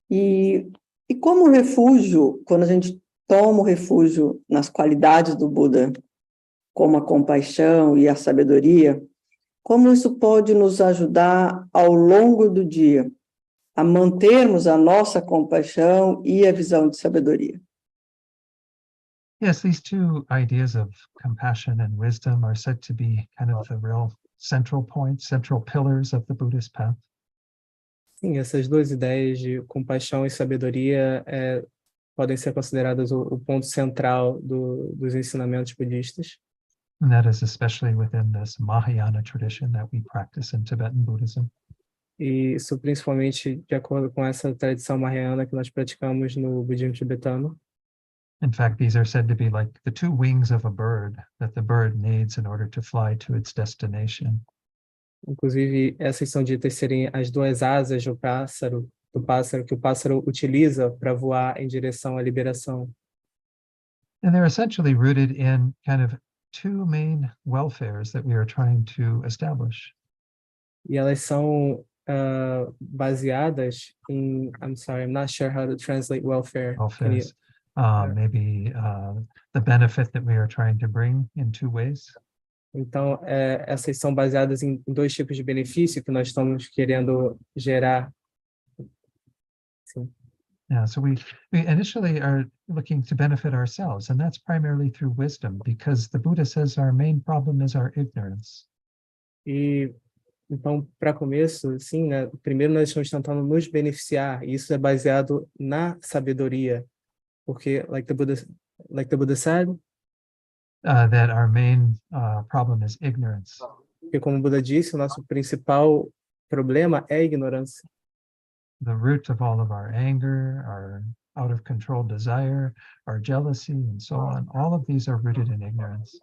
E como refúgio, quando a gente toma o refúgio nas qualidades do Buda, como a compaixão e a sabedoria, como isso pode nos ajudar ao longo do dia a mantermos a nossa compaixão e a visão de sabedoria? Yes, these two ideas of compassion and wisdom are said to be kind of the real central points, central pillars of the Buddhist path. Sim, essas duas ideias de compaixão e sabedoria podem ser consideradas o ponto central dos ensinamentos budistas. And that is especially within this Mahayana tradition that we practice in Tibetan Buddhism. E isso principalmente de acordo com essa tradição mahayana que nós praticamos no budismo tibetano. In fact, these are said to be like the two wings of a bird that the bird needs in order to fly to its destination. Inclusive, essas são ditas serem as duas asas do pássaro que o pássaro utiliza para voar em direção à liberação. And they're essentially rooted in kind of two main welfares that we are trying to establish. E elas são baseadas em, I'm sorry, I'm not sure how to translate welfare. Welfares. Maybe the benefit that we are trying to bring in two ways. Então, essas são baseadas em dois tipos de benefício que nós estamos querendo gerar. Sim. Yeah, so we initially are looking to benefit ourselves, and that's primarily through wisdom, because the Buddha says our main problem is our ignorance. E então, para começo, sim, né, primeiro nós estamos tentando nos beneficiar, e isso é baseado na sabedoria, porque, like the Buddha said, that our main problem is ignorance. porque como o Buda disse, o nosso principal problema é a ignorância. The root of all of our anger, our out of control desire, our jealousy, and so on, all of these are rooted in ignorance.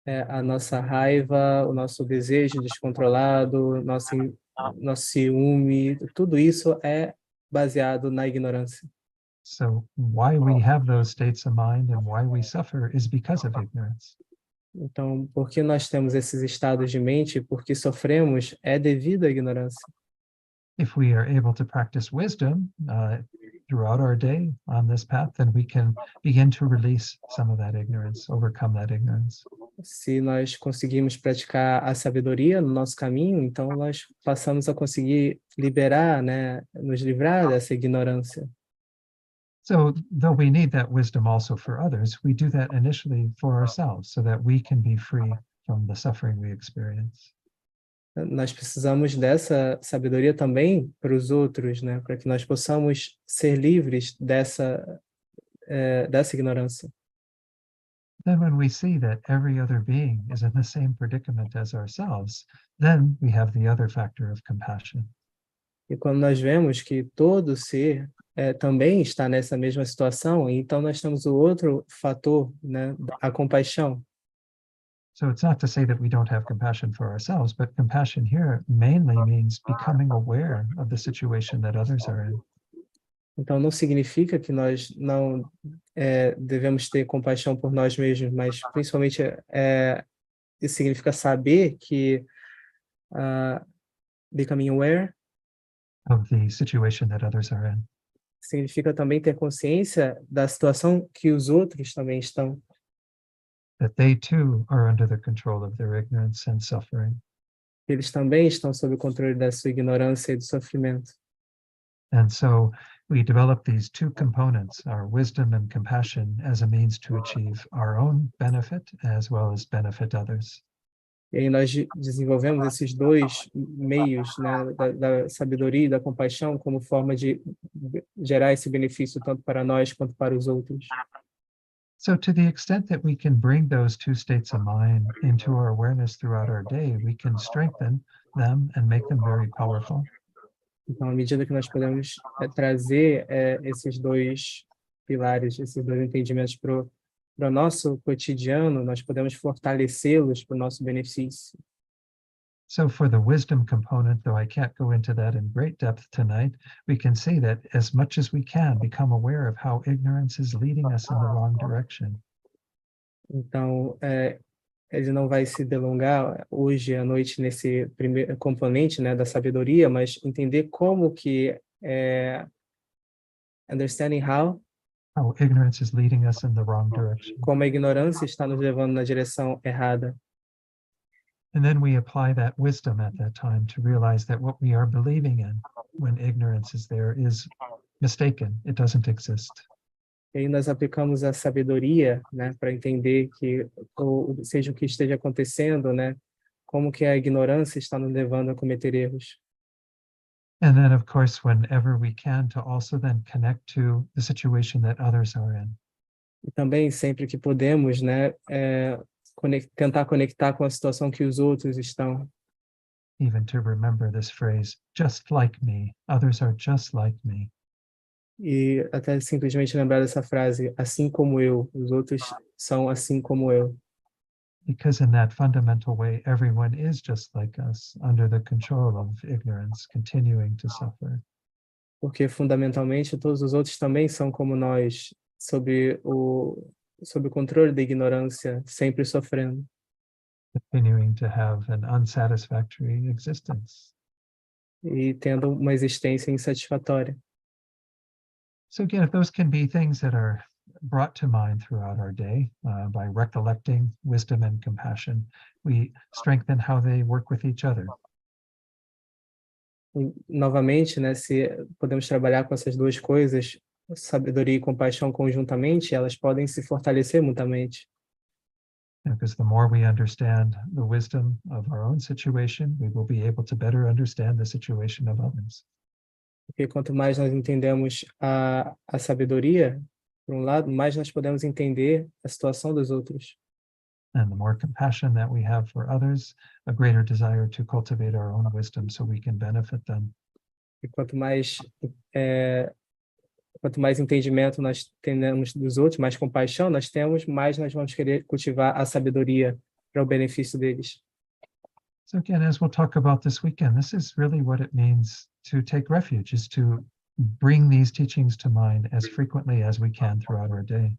A nossa raiva, o nosso desejo descontrolado, nosso ciúme, tudo isso é baseado na ignorância. So why we have those states of mind and why we suffer is because of ignorance. Então, por que nós temos esses estados de mente? Porque sofremos é devido à ignorância. If we are able to practice wisdom throughout our day on this path, then we can begin to release some of that ignorance, overcome that ignorance. se nós conseguirmos praticar a sabedoria no nosso caminho, então nós passamos a conseguir liberar, né, nos livrar dessa ignorância. So though we need that wisdom also for others, we do that initially for ourselves so that we can be free from the suffering we experience. Nós precisamos dessa sabedoria também para os outros, né, para que nós possamos ser livres dessa ignorância. Then when we see that every other being is in the same predicament as ourselves, then we have the other factor of compassion. E quando nós vemos que todo ser também está nessa mesma situação, então nós temos o outro fator, né, a compaixão. So it's not to say that we don't have compassion for ourselves, but compassion here mainly means becoming aware of the situation that others are in. Então não significa que nós não devemos ter compaixão por nós mesmos, mas principalmente isso significa saber que becoming aware Of the situation that others are in. significa também ter consciência da situação que os outros também estão. That they too are under the control of their ignorance and suffering. Eles também estão sob o controle da sua ignorância e do sofrimento. And so we develop these two components, our wisdom and compassion, as a means to achieve our own benefit as well as benefit others. E aí nós desenvolvemos esses dois meios, né, da sabedoria e da compaixão como forma de gerar esse benefício tanto para nós quanto para os outros. So to the extent that we can bring those two states of mind into our awareness throughout our day, we can strengthen them and make them very powerful. Então, à medida que nós podemos trazer esses dois pilares, esses dois entendimentos para o nosso cotidiano, nós podemos fortalecê-los para o nosso benefício. So for the wisdom component, though I can't go into that in great depth tonight, we can say that as much as we can, become aware of how ignorance is leading us in the wrong direction. Então, ele não vai se delongar hoje à noite nesse primeiro componente, né, da sabedoria, mas entender como que understanding how ignorance is leading us in the wrong direction. como a ignorância está nos levando na direção errada. And then we apply that wisdom at that time to realize that what we are believing in when ignorance is there is mistaken. It doesn't exist. E aí nós aplicamos a sabedoria, né, para entender que, seja o que esteja acontecendo, né, como que a ignorância está nos levando a cometer erros. And then, of course, whenever we can, to also then connect to the situation that others are in. E também, sempre que podemos, né, tentar conectar com a situação que os outros estão. Even to remember this phrase, just like me, others are just like me. E até simplesmente lembrar dessa frase, assim como eu, os outros são assim como eu. Because in that fundamental way, everyone is just like us, under the control of ignorance, continuing to suffer. Porque, fundamentalmente, todos os outros também são como nós, sob o controle da ignorância, sempre sofrendo. Continuing to have an unsatisfactory existence. E tendo uma existência insatisfatória. So again, if those can be things that are brought to mind throughout our day by recollecting wisdom and compassion, we strengthen how they work with each other. E, novamente, né, se podemos trabalhar com essas duas coisas, sabedoria e compaixão conjuntamente, elas podem se fortalecer mutuamente. Because the more we understand the wisdom of our own situation, we will be able to better understand the situation of others. Porque quanto mais nós entendemos a sabedoria, por um lado, mais nós podemos entender a situação dos outros. And the more compassion that we have for others, a greater desire to cultivate our own wisdom so we can benefit them. E quanto mais entendimento nós temos dos outros, mais compaixão nós temos, mais nós vamos querer cultivar a sabedoria para o benefício deles. So again, as we'll talk about this weekend, this is really what it means to take refuge, is to bring these teachings to mind as frequently as we can throughout our day.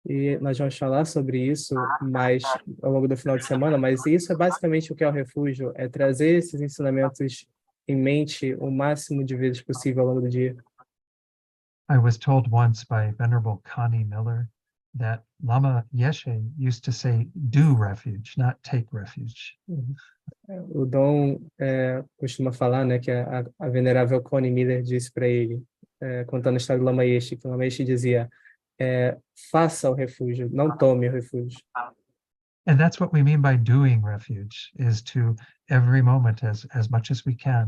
E nós vamos falar sobre isso mais ao longo do final de semana, mas isso é basicamente o que é o refúgio, é trazer esses ensinamentos em mente o máximo de vezes possível ao longo do dia. I was told once by Venerable Connie Miller that Lama Yeshe used to say, do refuge, not take refuge. O Dom costuma falar, né, que a venerável Connie Miller disse para ele, contando a história do Lama Yeshe, que o Lama Yeshe dizia, faça o refúgio, não tome o refúgio. And that's what we mean by doing refuge, is to every moment, as much as we can,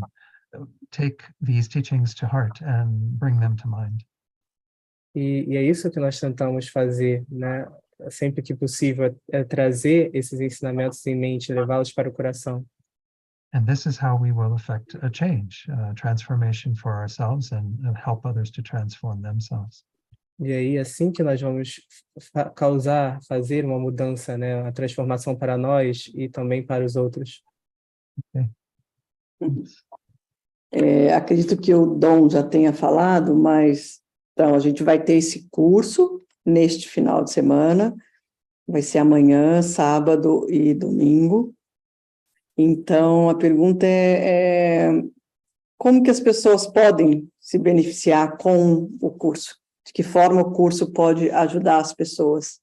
take these teachings to heart and bring them to mind. E é isso que nós tentamos fazer, né? Sempre que possível, trazer esses ensinamentos em mente, levá-los para o coração. And this is how we will effect a change, transformation for ourselves and help others to transform themselves. E aí, assim que nós vamos fazer uma mudança, né? A transformação para nós e também para os outros. Okay. Acredito que o Dom já tenha falado, mas então a gente vai ter esse curso neste final de semana, vai ser amanhã, sábado e domingo. Então, a pergunta é como que as pessoas podem se beneficiar com o curso? De que forma o curso pode ajudar as pessoas?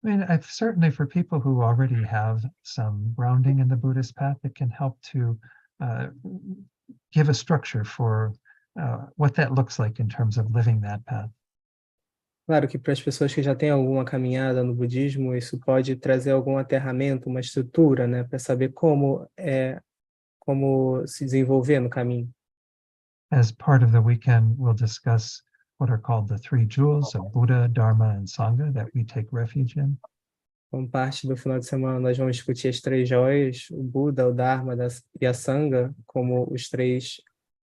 I mean, certainly for people who already have some grounding in the Buddhist path, it can help to give a structure for what that looks like in terms of living that path. Claro que para as pessoas que já têm alguma caminhada no budismo, isso pode trazer algum aterramento, uma estrutura, né, para saber como se desenvolver no caminho. As part of the weekend, we'll discuss what are called the three jewels of Buddha, Dharma, and Sangha that we take refuge in. Como parte do final de semana, nós vamos discutir as três joias, o Buda, o Dharma e a Sangha, como os três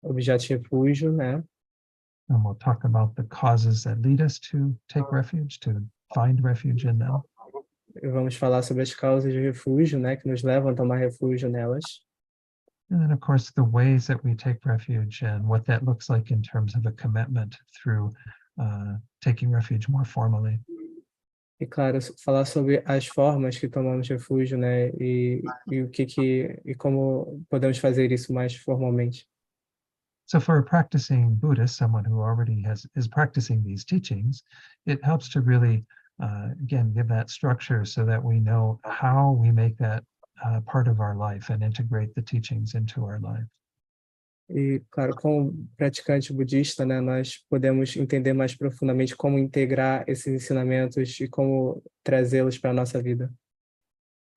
objetos de refúgio, né? And we'll talk about the causes that lead us to take refuge, to find refuge in them. E vamos falar sobre as causas de refúgio, né, que nos levam a tomar refúgio nelas. And then, of course, the ways that we take refuge and what that looks like in terms of a commitment through taking refuge more formally. E, claro, falar sobre as formas que tomamos refúgio, né, e como podemos fazer isso mais formalmente. So for a practicing Buddhist, someone who already is practicing these teachings, it helps to really, again, give that structure so that we know how we make that part of our life and integrate the teachings into our life. E, claro, como praticante budista, né, nós podemos entender mais profundamente como integrar esses ensinamentos e como trazê-los para a nossa vida.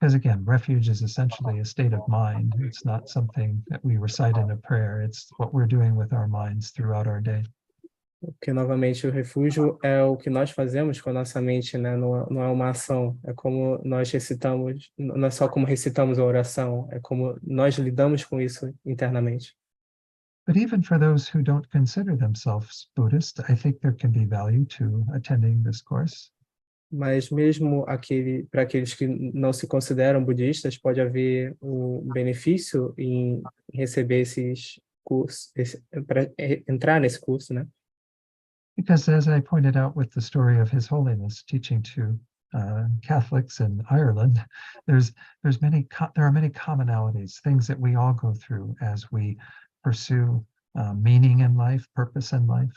Because again, refuge is essentially a state of mind. It's not something that we recite in a prayer. It's what we're doing with our minds throughout our day. Porque, novamente, o refúgio é o que nós fazemos com a nossa mente, né? Não é uma ação. É como nós recitamos, não é só como recitamos a oração, é como nós lidamos com isso internamente. But even for those who don't consider themselves Buddhist, I think there can be value to attending this course. Mas mesmo para aqueles que não se consideram budistas, pode haver um benefício em receber esses cursos, para entrar nesse curso, né? Because as I pointed out with the story of His Holiness teaching to Catholics in Ireland, there are many commonalities, things that we all go through as we pursue meaning in life, purpose in life.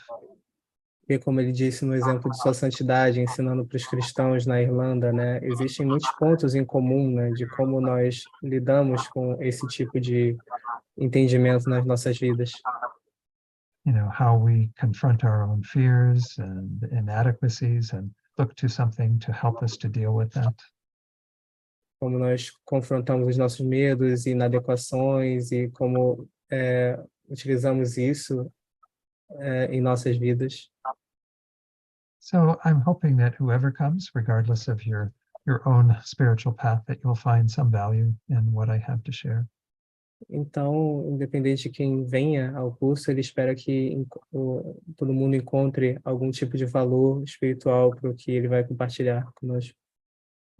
E como ele disse no exemplo de sua santidade, ensinando para os cristãos na Irlanda, né, existem muitos pontos em comum, né, de como nós lidamos com esse tipo de entendimento nas nossas vidas. You know, how we confront our own fears and inadequacies and look to something to help us to deal with that. Como nós confrontamos os nossos medos e inadequações e como utilizamos isso em nossas vidas. So I'm hoping that whoever comes, regardless of your own spiritual path, that you'll find some value in what I have to share. Então, independente de quem venha ao curso, ele espera que todo mundo encontre algum tipo de valor espiritual para o que ele vai compartilhar conosco.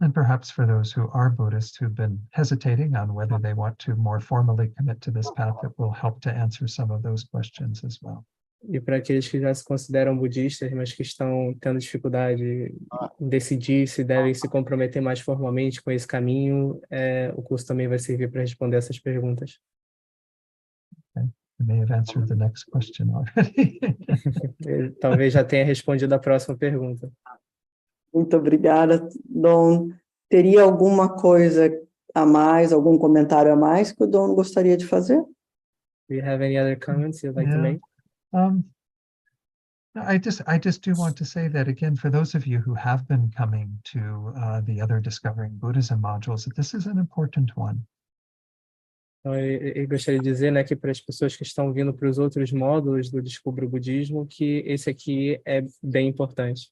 And perhaps for those who are Buddhists who've been hesitating on whether they want to more formally commit to this path, it will help to answer some of those questions as well. E para aqueles que já se consideram budistas, mas que estão tendo dificuldade em decidir se devem se comprometer mais formalmente com esse caminho, o curso também vai servir para responder essas perguntas. Okay. I may have answered the next question already. Ele talvez já tenha respondido a próxima pergunta. Muito obrigada, Don. Teria alguma coisa a mais, algum comentário a mais que o Don gostaria de fazer? Do you have any other comments you'd like to Yeah. make? No, I just do want to say that again, for those of you who have been coming to the other Discovering Buddhism modules, that this is an important one. Então, eu gostaria de dizer, né, que para as pessoas que estão vindo para os outros módulos do Descubra o Budismo, que esse aqui é bem importante.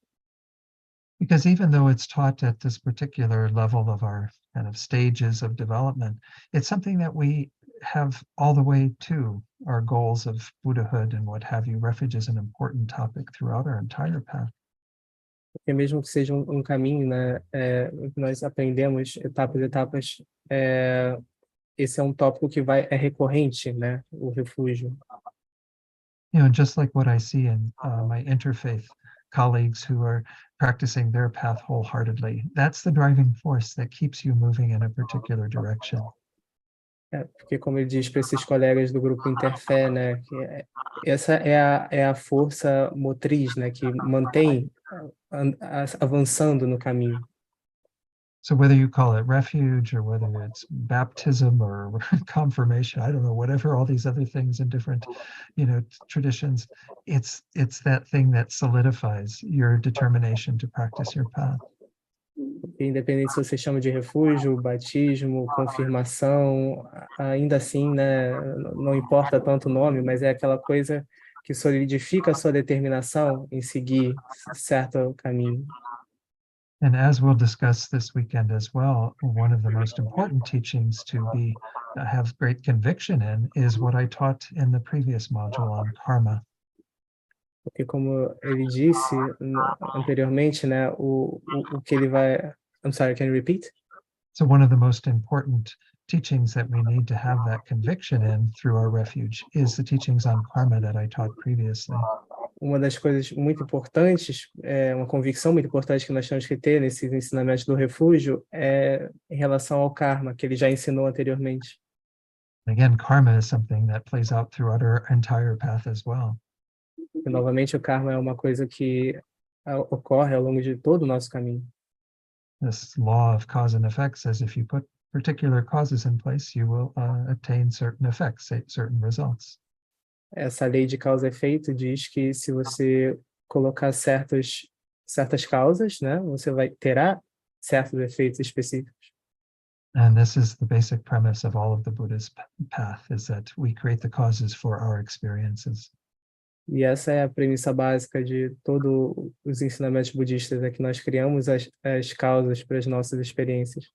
Because even though it's taught at this particular level of our kind of stages of development, it's something that we have all the way to our goals of Buddhahood and what have you. Refuge is an important topic throughout our entire path. Porque mesmo que seja um caminho, né, nós aprendemos etapas, esse é um tópico que é recorrente, né, o refúgio. You know, just like what I see in my interfaith colleagues who are practicing their path wholeheartedly, that's the driving force that keeps you moving in a particular direction. Porque como ele diz para esses colegas do grupo Interfé, né, que essa é a força motriz, né, que mantém avançando no caminho. So whether you call it refuge or whether it's baptism or confirmation, I don't know, whatever, all these other things in different, you know, traditions, it's that thing that solidifies your determination to practice your path. Independente se você chama de refúgio, batismo, confirmação, ainda assim, né, não importa tanto o nome, mas é aquela coisa que solidifica a sua determinação em seguir certo caminho. And as we'll discuss this weekend as well, one of the most important teachings to have great conviction in is what I taught in the previous module on karma. Porque como ele disse anteriormente, né, o que ele vai... I'm sorry, can you repeat? So one of the most important teachings that we need to have that conviction in through our refuge is the teachings on karma that I taught previously. Uma das coisas muito importantes, uma convicção muito importante que nós temos que ter nesses ensinamentos do refúgio é em relação ao karma, que ele já ensinou anteriormente. Again, karma is something that plays out throughout our entire path as well. E, novamente, o karma é uma coisa que ocorre ao longo de todo o nosso caminho. This law of cause and effect says if you put particular causes in place, you will attain certain effects, certain results. Essa lei de causa e efeito diz que se você colocar certas causas, né, você terá certos efeitos específicos. And this is the basic premise of all of the Buddha's path, is that we create the causes for our experiences. E essa é a premissa básica de todos os ensinamentos budistas, é que nós criamos as causas para as nossas experiências.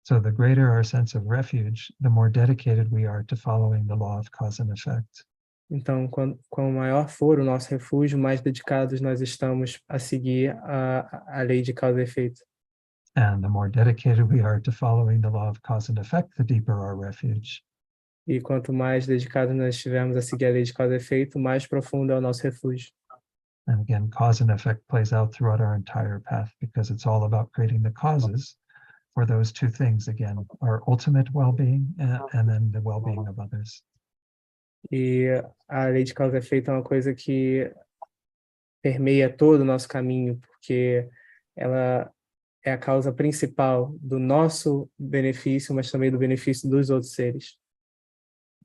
So the greater our sense of refuge, the more dedicated we are to following the law of cause and effect. Então, quanto maior for o nosso refúgio, mais dedicados nós estamos a seguir a lei de causa e efeito. And the more dedicated we are to following the law of cause and effect, the deeper our refuge. E quanto mais dedicados nós estivermos a seguir a lei de causa e efeito, mais profundo é o nosso refúgio. And again, cause and effect plays out throughout our entire path because it's all about creating the causes for those two things, again, our ultimate well-being and then the well-being of others. E a lei de causa e efeito é uma coisa que permeia todo o nosso caminho, porque ela é a causa principal do nosso benefício, mas também do benefício dos outros seres.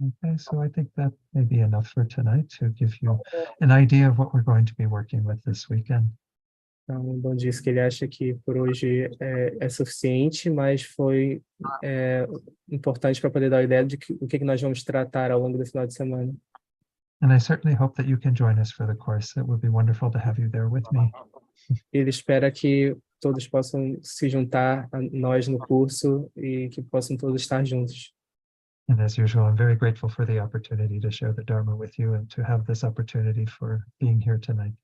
Okay, so I think that may be enough for tonight to give you an idea of what we're going to be working with this weekend. Então, o Dom disse que ele acha que por hoje é suficiente, mas foi importante para poder dar a ideia de o que nós vamos tratar ao longo do final de semana. And I certainly hope that you can join us for the course. It would be wonderful to have you there with me. Ele espera que todos possam se juntar a nós no curso e que possam todos estar juntos. And as usual, I'm very grateful for the opportunity to share the Dharma with you and to have this opportunity for being here tonight.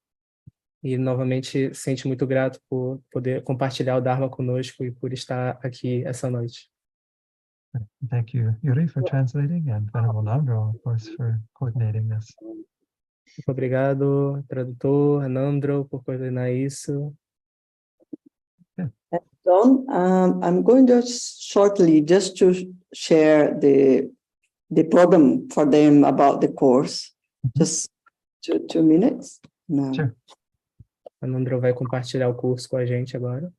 E novamente sente muito grato por poder compartilhar o Dharma conosco e por estar aqui essa noite. Thank you, Yuri, for translating, and Venerable Namdro, of course, for coordinating this. Muito obrigado, tradutor, Namdro, por coordenar isso. Don, I'm going to shortly just to share the the program for them about the course. Just 2 minutes. No. Sure. A Namdro vai compartilhar o curso com a gente agora.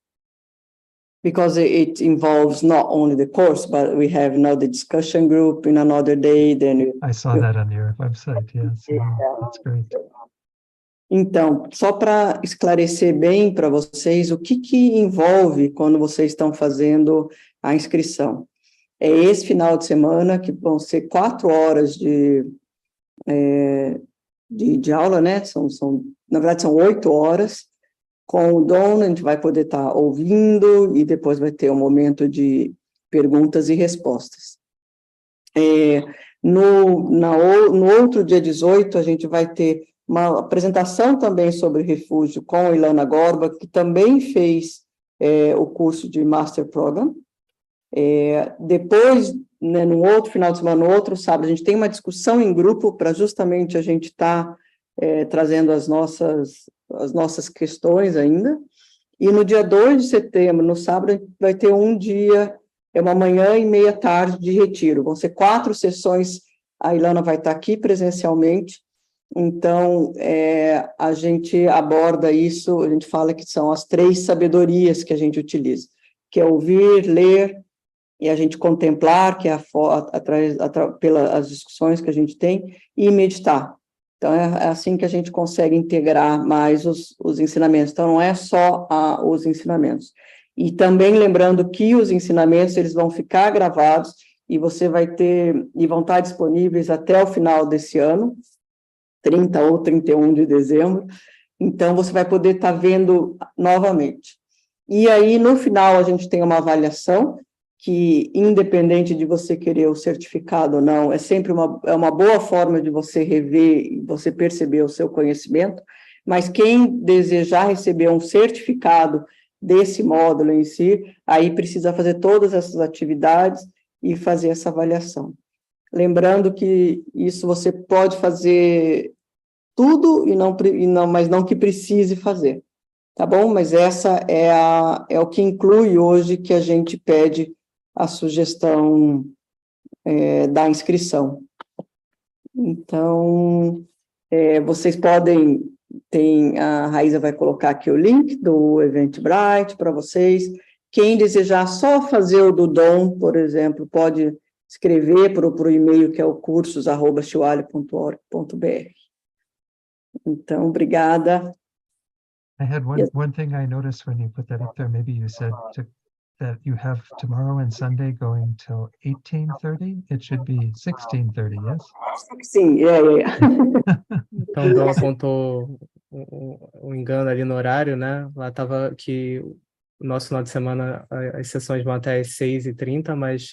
Because it involves not only the course, but we have now the discussion group in another day. Then I saw that on your website. Yes, yeah, that's great. Então, só para esclarecer bem para vocês o que envolve quando vocês estão fazendo a inscrição. É esse final de semana que vão ser 4 horas de aula, né? Na verdade, são 8 horas. Com o Don, a gente vai poder estar ouvindo e depois vai ter um momento de perguntas e respostas. No outro dia 18, a gente vai ter uma apresentação também sobre refúgio com a Ilana Gorba, que também fez o curso de Master Program. Depois, né, no outro final de semana, no outro sábado, a gente tem uma discussão em grupo para justamente a gente estar trazendo as nossas questões ainda. E no dia 2 de setembro, no sábado, a gente vai ter um dia, uma manhã e meia tarde de retiro. Vão ser 4 sessões, a Ilana vai estar aqui presencialmente. Então, a gente aborda isso, a gente fala que são as 3 sabedorias que a gente utiliza, que é ouvir, ler, e a gente contemplar, que é pelas discussões que a gente tem, e meditar. Então, é assim que a gente consegue integrar mais os ensinamentos. Então, não é só os ensinamentos. E também lembrando que os ensinamentos, eles vão ficar gravados, e você vai ter, e vão estar disponíveis até o final desse ano, 30 ou 31 de dezembro, então você vai poder estar vendo novamente. E aí, no final, a gente tem uma avaliação, que independente de você querer o certificado ou não, é sempre uma boa forma de você rever e você perceber o seu conhecimento, mas quem desejar receber um certificado desse módulo em si, aí precisa fazer todas essas atividades e fazer essa avaliação. Lembrando que isso você pode fazer tudo, mas não que precise fazer, tá bom? Mas essa é o que inclui hoje que a gente pede a sugestão da inscrição. Então, vocês podem, a Raíza vai colocar aqui o link do Eventbrite para vocês. Quem desejar só fazer o do Dom, por exemplo, pode escrever para o e-mail que é o cursos@shiwali.org.br. Então, obrigada. I had one thing I noticed when you put that up there. Maybe you said that you have tomorrow and Sunday going till 18:30. It should be 16:30, yes? Sim, Então, o Dom apontou um engano ali no horário, né? Lá estava que o nosso final de semana, as sessões vão até as 6h30, mas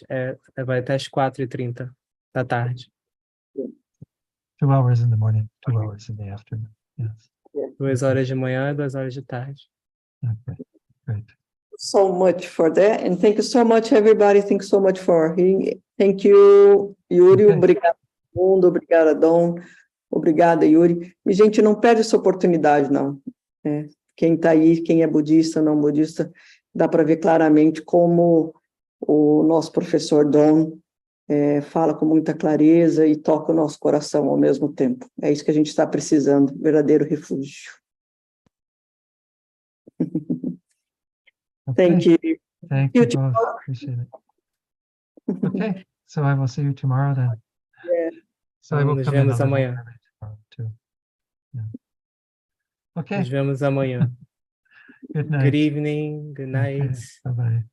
vai até as 4h30 da tarde. 2 hours in the morning, 2 hours in the afternoon. Yes. 2 horas de manhã e 2 horas de tarde. Okay, great. So much for that, and thank you so much, everybody. Thank you so much for hearing. Thank you, Yuri. Okay. Obrigada, mundo. Obrigada, Dom. Obrigada, Yuri. E, gente, não perde essa oportunidade, não. Quem está aí, quem é budista, não budista, dá para ver claramente como o nosso professor Dom fala com muita clareza e toca o nosso coração ao mesmo tempo. É isso que a gente está precisando, verdadeiro refúgio. Okay. Thank you. Thank you both. Appreciate it. Okay, so I will see you tomorrow then. Yeah. So I will Nos come in vemos a little amanhã. early tomorrow too. Yeah. Okay. Nos vemos amanhã. Good night. Good evening, good night. Okay, bye-bye.